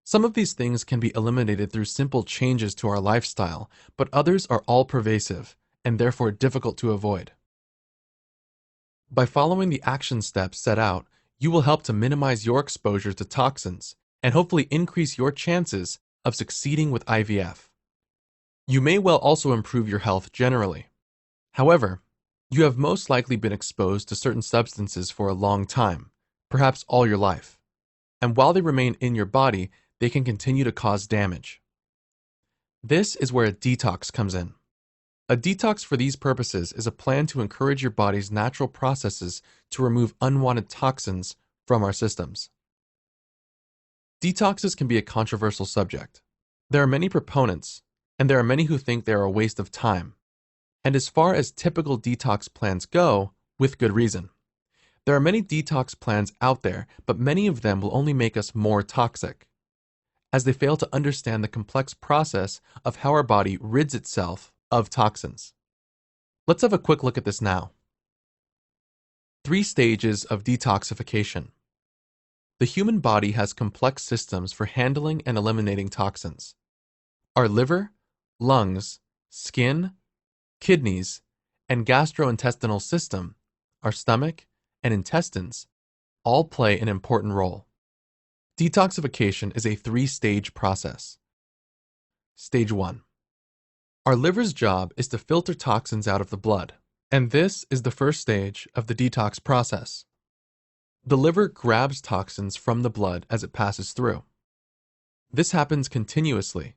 Some of these things can be eliminated through simple changes to our lifestyle, but others are all-pervasive and therefore difficult to avoid. By following the action steps set out, you will help to minimize your exposure to toxins and hopefully increase your chances of succeeding with IVF. You may well also improve your health generally. However, you have most likely been exposed to certain substances for a long time, perhaps all your life. And while they remain in your body, they can continue to cause damage. This is where a detox comes in. A detox for these purposes is a plan to encourage your body's natural processes to remove unwanted toxins from our systems. Detoxes can be a controversial subject. There are many proponents, and there are many who think they are a waste of time. And as far as typical detox plans go, with good reason. There are many detox plans out there, but many of them will only make us more toxic, as they fail to understand the complex process of how our body rids itself of toxins. Let's have a quick look at this now. 3 stages of detoxification. The human body has complex systems for handling and eliminating toxins. Our liver, lungs, skin, kidneys, and gastrointestinal system, our stomach, and intestines, all play an important role. Detoxification is a 3-stage process. Stage 1. Our liver's job is to filter toxins out of the blood, and this is the first stage of the detox process. The liver grabs toxins from the blood as it passes through. This happens continuously,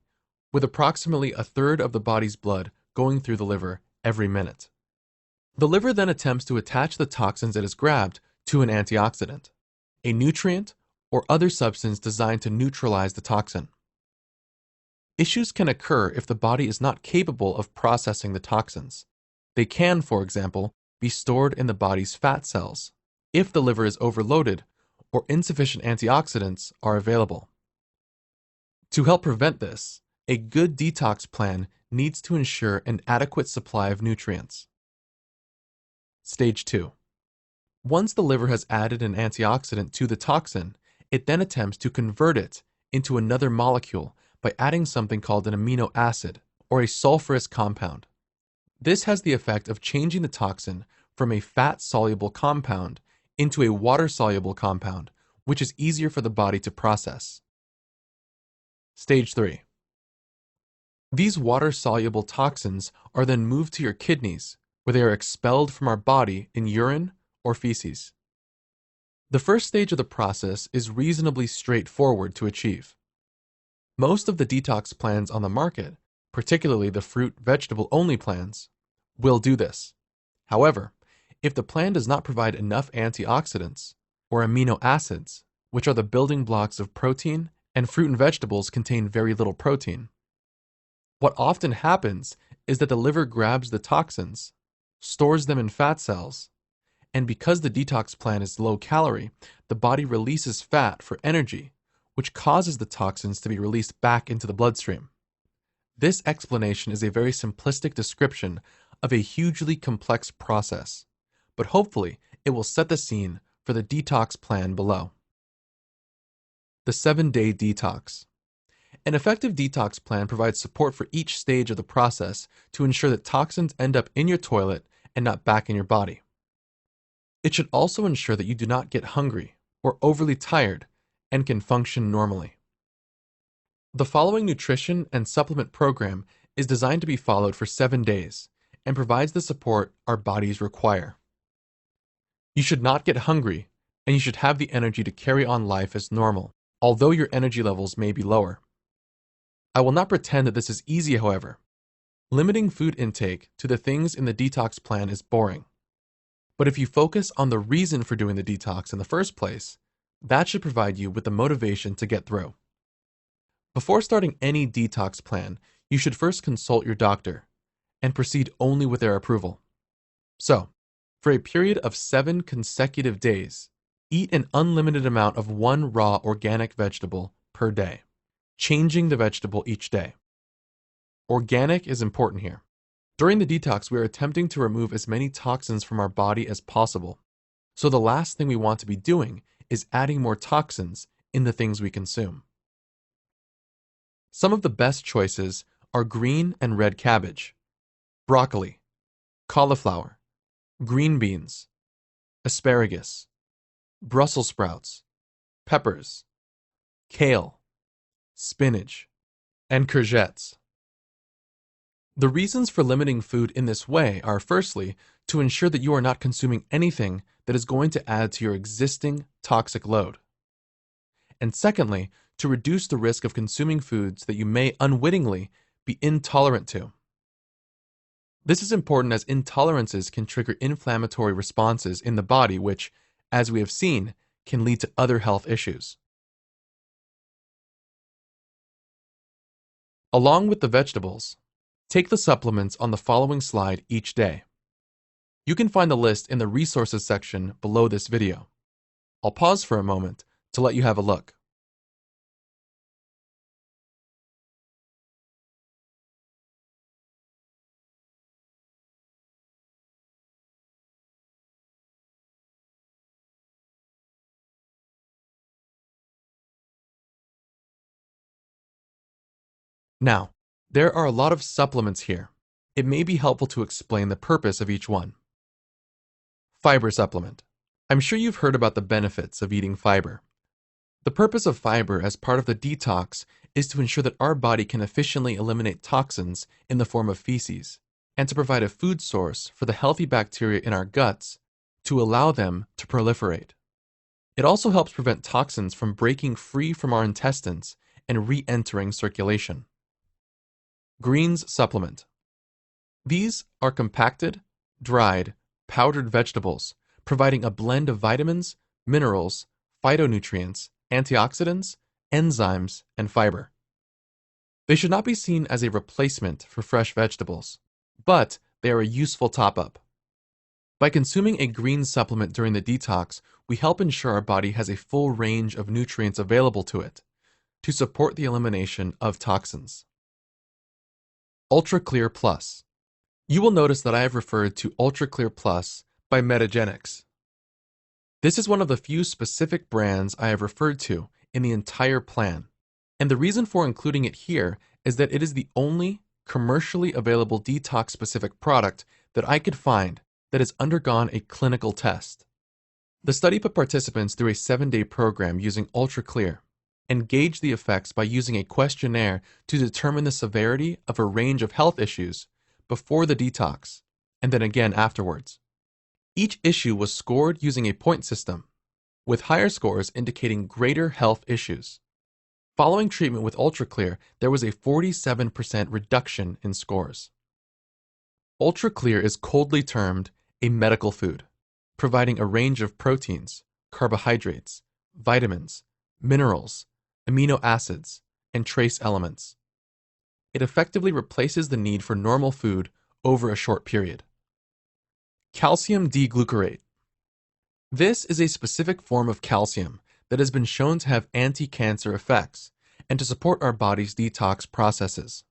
with approximately a third of the body's blood going through the liver every minute. The liver then attempts to attach the toxins it has grabbed to an antioxidant, a nutrient, or other substance designed to neutralize the toxin. Issues can occur if the body is not capable of processing the toxins. They can, for example, be stored in the body's fat cells if the liver is overloaded or insufficient antioxidants are available. To help prevent this, a good detox plan needs to ensure an adequate supply of nutrients. Stage 2. Once the liver has added an antioxidant to the toxin, it then attempts to convert it into another molecule by adding something called an amino acid or a sulfurous compound. This has the effect of changing the toxin from a fat-soluble compound into a water-soluble compound, which is easier for the body to process. Stage 3. These water-soluble toxins are then moved to your kidneys, where they are expelled from our body in urine or feces. The first stage of the process is reasonably straightforward to achieve. Most of the detox plans on the market, particularly the fruit-vegetable-only plans, will do this. However, if the plan does not provide enough antioxidants or amino acids, which are the building blocks of protein, and fruit and vegetables contain very little protein, what often happens is that the liver grabs the toxins, stores them in fat cells, and because the detox plan is low calorie, the body releases fat for energy, which causes the toxins to be released back into the bloodstream. This explanation is a very simplistic description of a hugely complex process, but hopefully it will set the scene for the detox plan below. The 7-day detox. An effective detox plan provides support for each stage of the process to ensure that toxins end up in your toilet and not back in your body. It should also ensure that you do not get hungry or overly tired and can function normally. The following nutrition and supplement program is designed to be followed for 7 days and provides the support our bodies require. You should not get hungry, and you should have the energy to carry on life as normal, although your energy levels may be lower. I will not pretend that this is easy, however. Limiting food intake to the things in the detox plan is boring. But if you focus on the reason for doing the detox in the first place, that should provide you with the motivation to get through. Before starting any detox plan, you should first consult your doctor and proceed only with their approval. So, for a period of 7 consecutive days, eat an unlimited amount of one raw organic vegetable per day, changing the vegetable each day. Organic is important here. During the detox, we are attempting to remove as many toxins from our body as possible. So the last thing we want to be doing is adding more toxins in the things we consume. Some of the best choices are green and red cabbage, broccoli, cauliflower, green beans, asparagus, Brussels sprouts, peppers, kale, spinach, and courgettes. The reasons for limiting food in this way are firstly, to ensure that you are not consuming anything that is going to add to your existing toxic load. And secondly, to reduce the risk of consuming foods that you may unwittingly be intolerant to. This is important as intolerances can trigger inflammatory responses in the body, which, as we have seen, can lead to other health issues. Along with the vegetables, take the supplements on the following slide each day. You can find the list in the resources section below this video. I'll pause for a moment to let you have a look. Now, there are a lot of supplements here. It may be helpful to explain the purpose of each one. Fiber supplement. I'm sure you've heard about the benefits of eating fiber. The purpose of fiber as part of the detox is to ensure that our body can efficiently eliminate toxins in the form of feces, and to provide a food source for the healthy bacteria in our guts to allow them to proliferate. It also helps prevent toxins from breaking free from our intestines and re-entering circulation. Greens supplement. These are compacted, dried, powdered vegetables, providing a blend of vitamins, minerals, phytonutrients, antioxidants, enzymes, and fiber. They should not be seen as a replacement for fresh vegetables, but they are a useful top-up. By consuming a green supplement during the detox, we help ensure our body has a full range of nutrients available to it to support the elimination of toxins. Ultra Clear Plus. You will notice that I have referred to Ultra Clear Plus by Metagenics. This is one of the few specific brands I have referred to in the entire plan, and the reason for including it here is that it is the only commercially available detox-specific product that I could find that has undergone a clinical test. The study put participants through a 7-day program using Ultra Clear and gauged the effects by using a questionnaire to determine the severity of a range of health issues before the detox, and then again afterwards. Each issue was scored using a point system, with higher scores indicating greater health issues. Following treatment with Ultra Clear, there was a 47% reduction in scores. Ultra Clear is coldly termed a medical food, providing a range of proteins, carbohydrates, vitamins, minerals, amino acids, and trace elements. It effectively replaces the need for normal food over a short period. Calcium D-glucarate. This is a specific form of calcium that has been shown to have anti-cancer effects and to support our body's detox processes.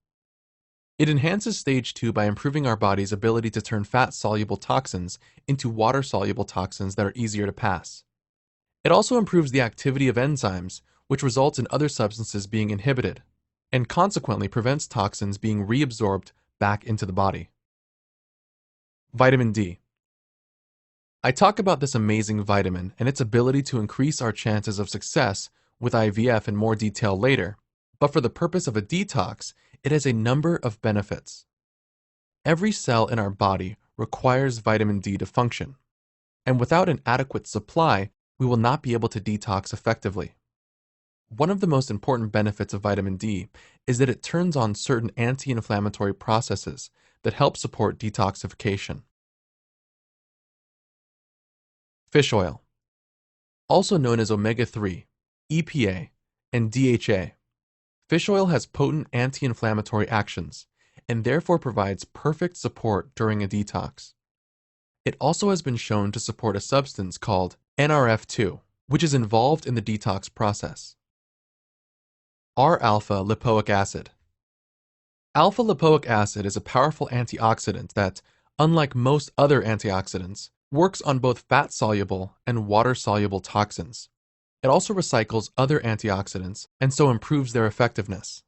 It enhances stage 2 by improving our body's ability to turn fat-soluble toxins into water-soluble toxins that are easier to pass. It also improves the activity of enzymes, which results in other substances being inhibited, and consequently prevents toxins being reabsorbed back into the body. Vitamin D. I talk about this amazing vitamin and its ability to increase our chances of success with IVF in more detail later, but for the purpose of a detox, it has a number of benefits. Every cell in our body requires vitamin D to function, and without an adequate supply, we will not be able to detox effectively. One of the most important benefits of vitamin D is that it turns on certain anti-inflammatory processes that help support detoxification. Fish oil, also known as omega-3, EPA, and DHA. Fish oil has potent anti-inflammatory actions and therefore provides perfect support during a detox. It also has been shown to support a substance called NRF2, which is involved in the detox process. R-alpha lipoic acid. Alpha lipoic acid is a powerful antioxidant that, unlike most other antioxidants, works on both fat-soluble and water-soluble toxins. It also recycles other antioxidants and so improves their effectiveness.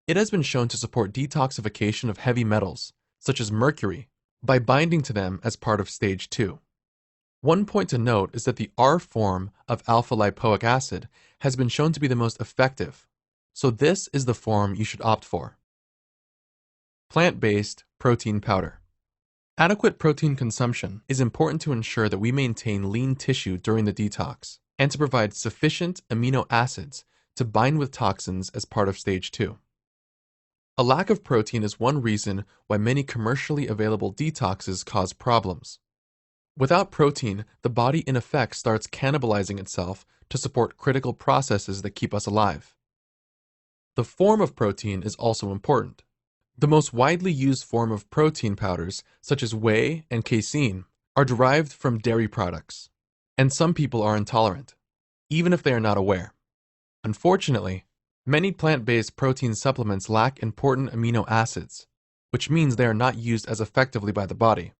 It has been shown to support detoxification of heavy metals, such as mercury, by binding to them as part of stage 2. One point to note is that the R form of alpha lipoic acid has been shown to be the most effective, so this is the form you should opt for. Plant-based protein powder. Adequate protein consumption is important to ensure that we maintain lean tissue during the detox and to provide sufficient amino acids to bind with toxins as part of stage 2. A lack of protein is one reason why many commercially available detoxes cause problems. Without protein, the body in effect starts cannibalizing itself to support critical processes that keep us alive. The form of protein is also important. The most widely used form of protein powders, such as whey and casein, are derived from dairy products, and some people are intolerant, even if they are not aware. Unfortunately, many plant-based protein supplements lack important amino acids, which means they are not used as effectively by the body.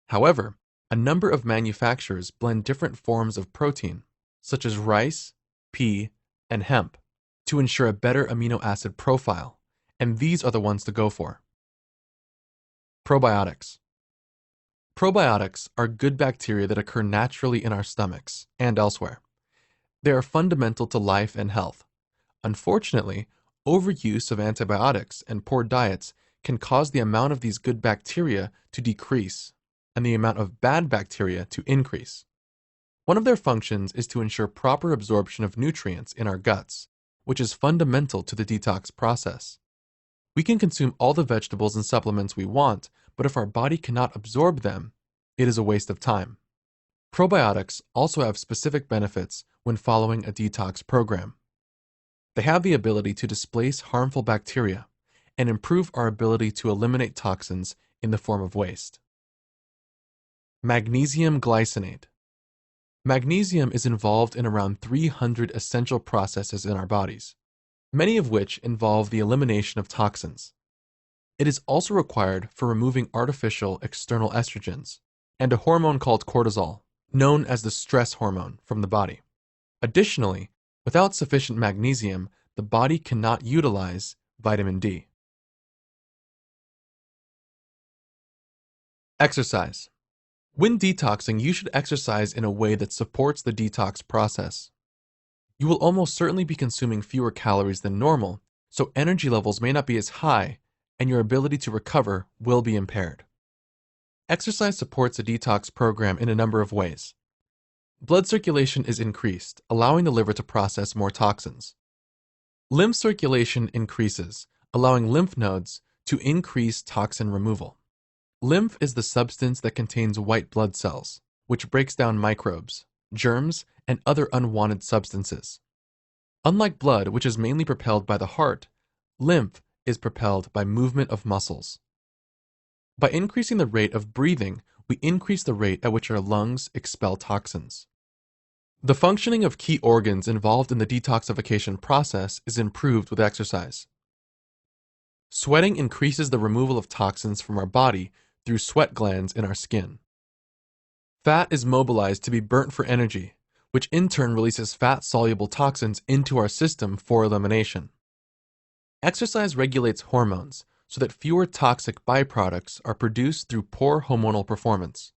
However, a number of manufacturers blend different forms of protein, such as rice, pea, and hemp, to ensure a better amino acid profile, and these are the ones to go for. Probiotics. Probiotics are good bacteria that occur naturally in our stomachs and elsewhere. They are fundamental to life and health. Unfortunately, overuse of antibiotics and poor diets can cause the amount of these good bacteria to decrease and the amount of bad bacteria to increase. One of their functions is to ensure proper absorption of nutrients in our guts, which is fundamental to the detox process. We can consume all the vegetables and supplements we want, but if our body cannot absorb them, it is a waste of time. Probiotics also have specific benefits when following a detox program. They have the ability to displace harmful bacteria and improve our ability to eliminate toxins in the form of waste. Magnesium glycinate. Magnesium is involved in around 300 essential processes in our bodies, many of which involve the elimination of toxins. It is also required for removing artificial external estrogens and a hormone called cortisol, known as the stress hormone, from the body. Additionally, without sufficient magnesium, the body cannot utilize vitamin D. Exercise. When detoxing, you should exercise in a way that supports the detox process. You will almost certainly be consuming fewer calories than normal, so energy levels may not be as high, and your ability to recover will be impaired. Exercise supports a detox program in a number of ways. Blood circulation is increased, allowing the liver to process more toxins. Lymph circulation increases, allowing lymph nodes to increase toxin removal. Lymph is the substance that contains white blood cells, which breaks down microbes, germs, and other unwanted substances. Unlike blood, which is mainly propelled by the heart, lymph is propelled by movement of muscles. By increasing the rate of breathing, we increase the rate at which our lungs expel toxins. The functioning of key organs involved in the detoxification process is improved with exercise. Sweating increases the removal of toxins from our body through sweat glands in our skin. Fat is mobilized to be burnt for energy, which in turn releases fat-soluble toxins into our system for elimination. Exercise regulates hormones so that fewer toxic byproducts are produced through poor hormonal performance.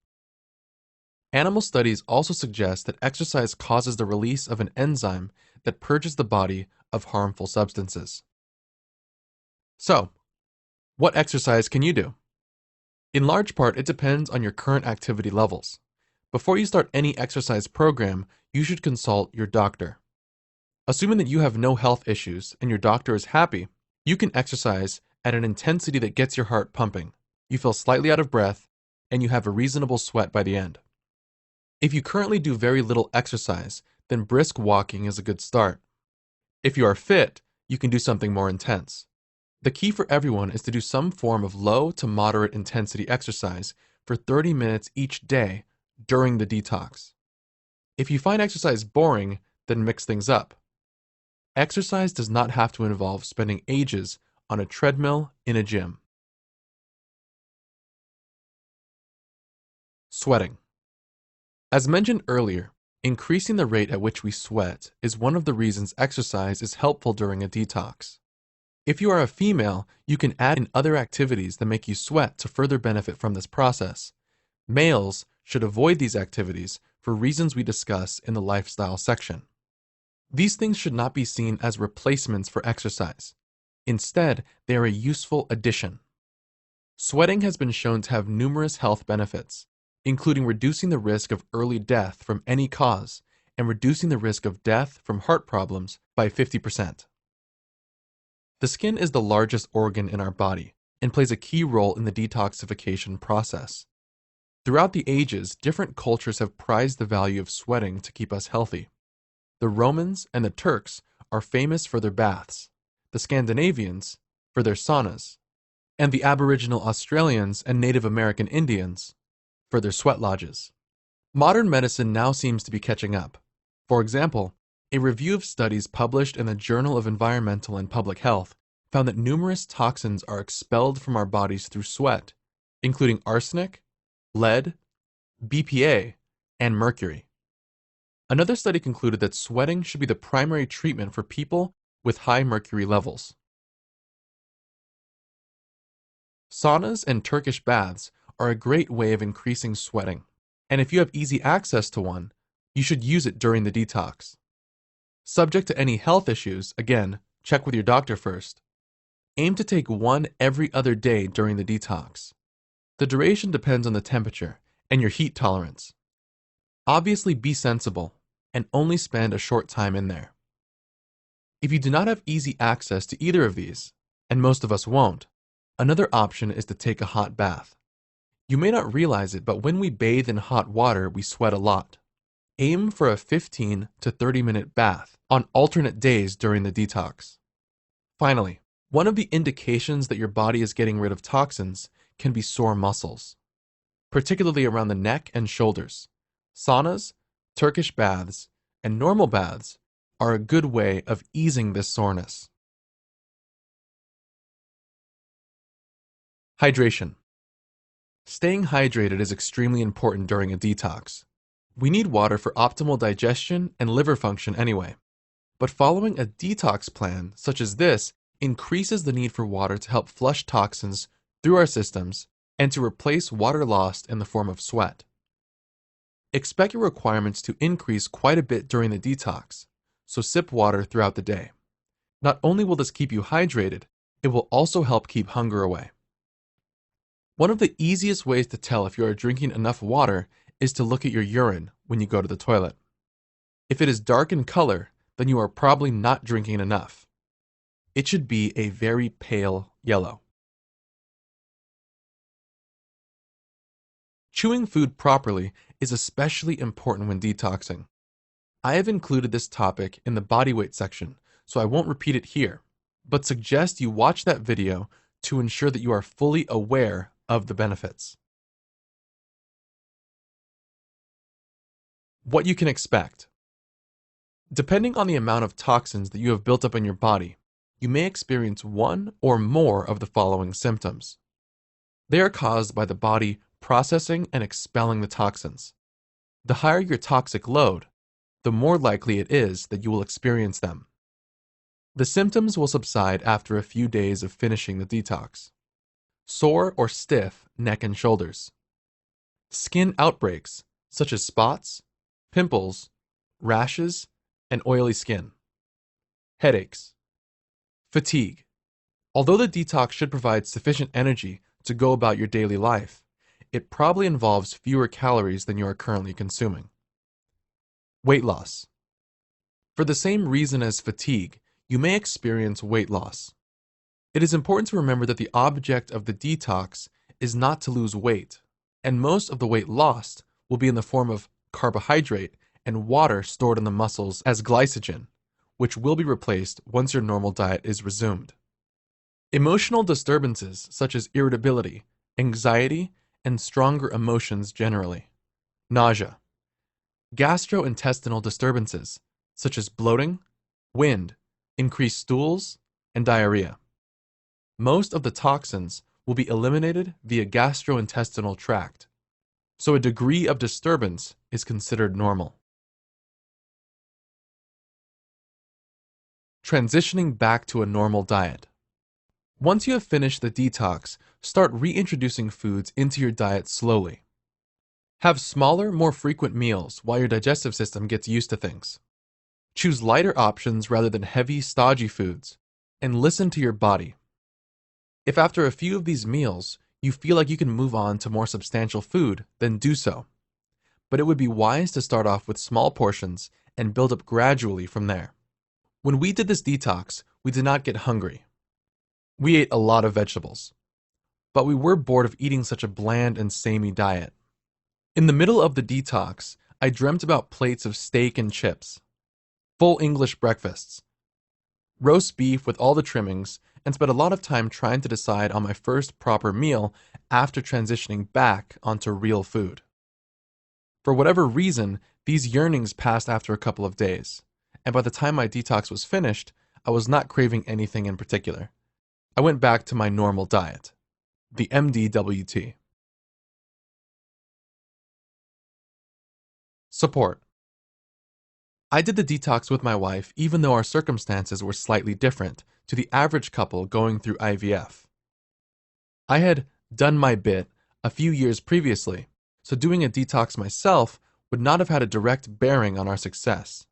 Animal studies also suggest that exercise causes the release of an enzyme that purges the body of harmful substances. So, what exercise can you do? In large part, it depends on your current activity levels. Before you start any exercise program, you should consult your doctor. Assuming that you have no health issues and your doctor is happy, you can exercise at an intensity that gets your heart pumping. You feel slightly out of breath, and you have a reasonable sweat by the end. If you currently do very little exercise, then brisk walking is a good start. If you are fit, you can do something more intense. The key for everyone is to do some form of low to moderate intensity exercise for 30 minutes each day during the detox. If you find exercise boring, then mix things up. Exercise does not have to involve spending ages on a treadmill in a gym. Sweating. As mentioned earlier, increasing the rate at which we sweat is one of the reasons exercise is helpful during a detox. If you are a female, you can add in other activities that make you sweat to further benefit from this process. Males should avoid these activities for reasons we discuss in the lifestyle section. These things should not be seen as replacements for exercise. Instead, they are a useful addition. Sweating has been shown to have numerous health benefits, including reducing the risk of early death from any cause and reducing the risk of death from heart problems by 50%. The skin is the largest organ in our body and plays a key role in the detoxification process. Throughout the ages, different cultures have prized the value of sweating to keep us healthy. The Romans and the Turks are famous for their baths, the Scandinavians for their saunas, and the Aboriginal Australians and Native American Indians for their sweat lodges. Modern medicine now seems to be catching up. For example, a review of studies published in the Journal of Environmental and Public Health found that numerous toxins are expelled from our bodies through sweat, including arsenic, lead, BPA, and mercury. Another study concluded that sweating should be the primary treatment for people with high mercury levels. Saunas and Turkish baths are a great way of increasing sweating, and if you have easy access to one, you should use it during the detox. Subject to any health issues, again, check with your doctor first. Aim to take one every other day during the detox. The duration depends on the temperature and your heat tolerance. Obviously, be sensible and only spend a short time in there. If you do not have easy access to either of these, and most of us won't, another option is to take a hot bath. You may not realize it, but when we bathe in hot water, we sweat a lot. Aim for a 15 to 30-minute bath on alternate days during the detox. Finally, one of the indications that your body is getting rid of toxins can be sore muscles, particularly around the neck and shoulders. Saunas, Turkish baths, and normal baths are a good way of easing this soreness. Hydration. Staying hydrated is extremely important during a detox. We need water for optimal digestion and liver function anyway. But following a detox plan such as this increases the need for water to help flush toxins through our systems and to replace water lost in the form of sweat. Expect your requirements to increase quite a bit during the detox, so sip water throughout the day. Not only will this keep you hydrated, it will also help keep hunger away. One of the easiest ways to tell if you are drinking enough water is to look at your urine when you go to the toilet. If it is dark in color, then you are probably not drinking enough. It should be a very pale yellow. Chewing food properly is especially important when detoxing. I have included this topic in the body weight section, so I won't repeat it here, but suggest you watch that video to ensure that you are fully aware of the benefits. What you can expect. Depending on the amount of toxins that you have built up in your body, you may experience one or more of the following symptoms. They are caused by the body processing and expelling the toxins. The higher your toxic load, the more likely it is that you will experience them. The symptoms will subside after a few days of finishing the detox. Sore or stiff neck and shoulders. Skin outbreaks, such as spots, pimples, rashes, and oily skin. Headaches. Fatigue. Although the detox should provide sufficient energy to go about your daily life, it probably involves fewer calories than you are currently consuming. Weight loss. For the same reason as fatigue, you may experience weight loss. It is important to remember that the object of the detox is not to lose weight, and most of the weight lost will be in the form of carbohydrate and water stored in the muscles as glycogen, which will be replaced once your normal diet is resumed. Emotional disturbances such as irritability, anxiety, and stronger emotions generally. Nausea. Gastrointestinal disturbances such as bloating, wind, increased stools, and diarrhea. Most of the toxins will be eliminated via gastrointestinal tract, so a degree of disturbance is considered normal. Transitioning back to a normal diet. Once you have finished the detox, start reintroducing foods into your diet slowly. Have smaller, more frequent meals while your digestive system gets used to things. Choose lighter options rather than heavy, stodgy foods, and listen to your body. If after a few of these meals, you feel like you can move on to more substantial food, then do so. But it would be wise to start off with small portions and build up gradually from there. When we did this detox, we did not get hungry. We ate a lot of vegetables, but we were bored of eating such a bland and samey diet. In the middle of the detox, I dreamt about plates of steak and chips, full English breakfasts, roast beef with all the trimmings, and spent a lot of time trying to decide on my first proper meal after transitioning back onto real food. For whatever reason, these yearnings passed after a couple of days, and by the time my detox was finished, I was not craving anything in particular. I went back to my normal diet, the MDWT. Support. I did the detox with my wife even though our circumstances were slightly different to the average couple going through IVF. I had done my bit a few years previously, so doing a detox myself would not have had a direct bearing on our success.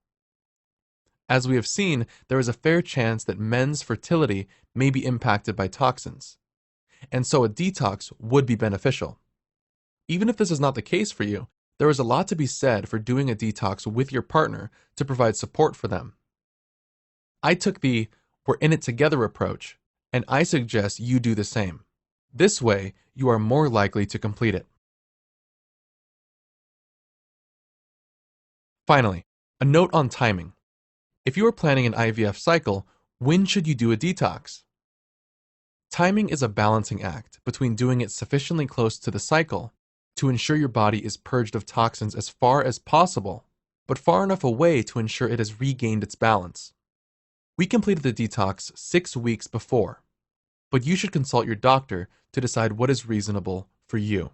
As we have seen, there is a fair chance that men's fertility may be impacted by toxins, and so a detox would be beneficial. Even if this is not the case for you, there is a lot to be said for doing a detox with your partner to provide support for them. I took the "we're in it together" approach, and I suggest you do the same. This way, you are more likely to complete it. Finally, a note on timing. If you are planning an IVF cycle, when should you do a detox? Timing is a balancing act between doing it sufficiently close to the cycle to ensure your body is purged of toxins as far as possible, but far enough away to ensure it has regained its balance. We completed the detox 6 weeks before, but you should consult your doctor to decide what is reasonable for you.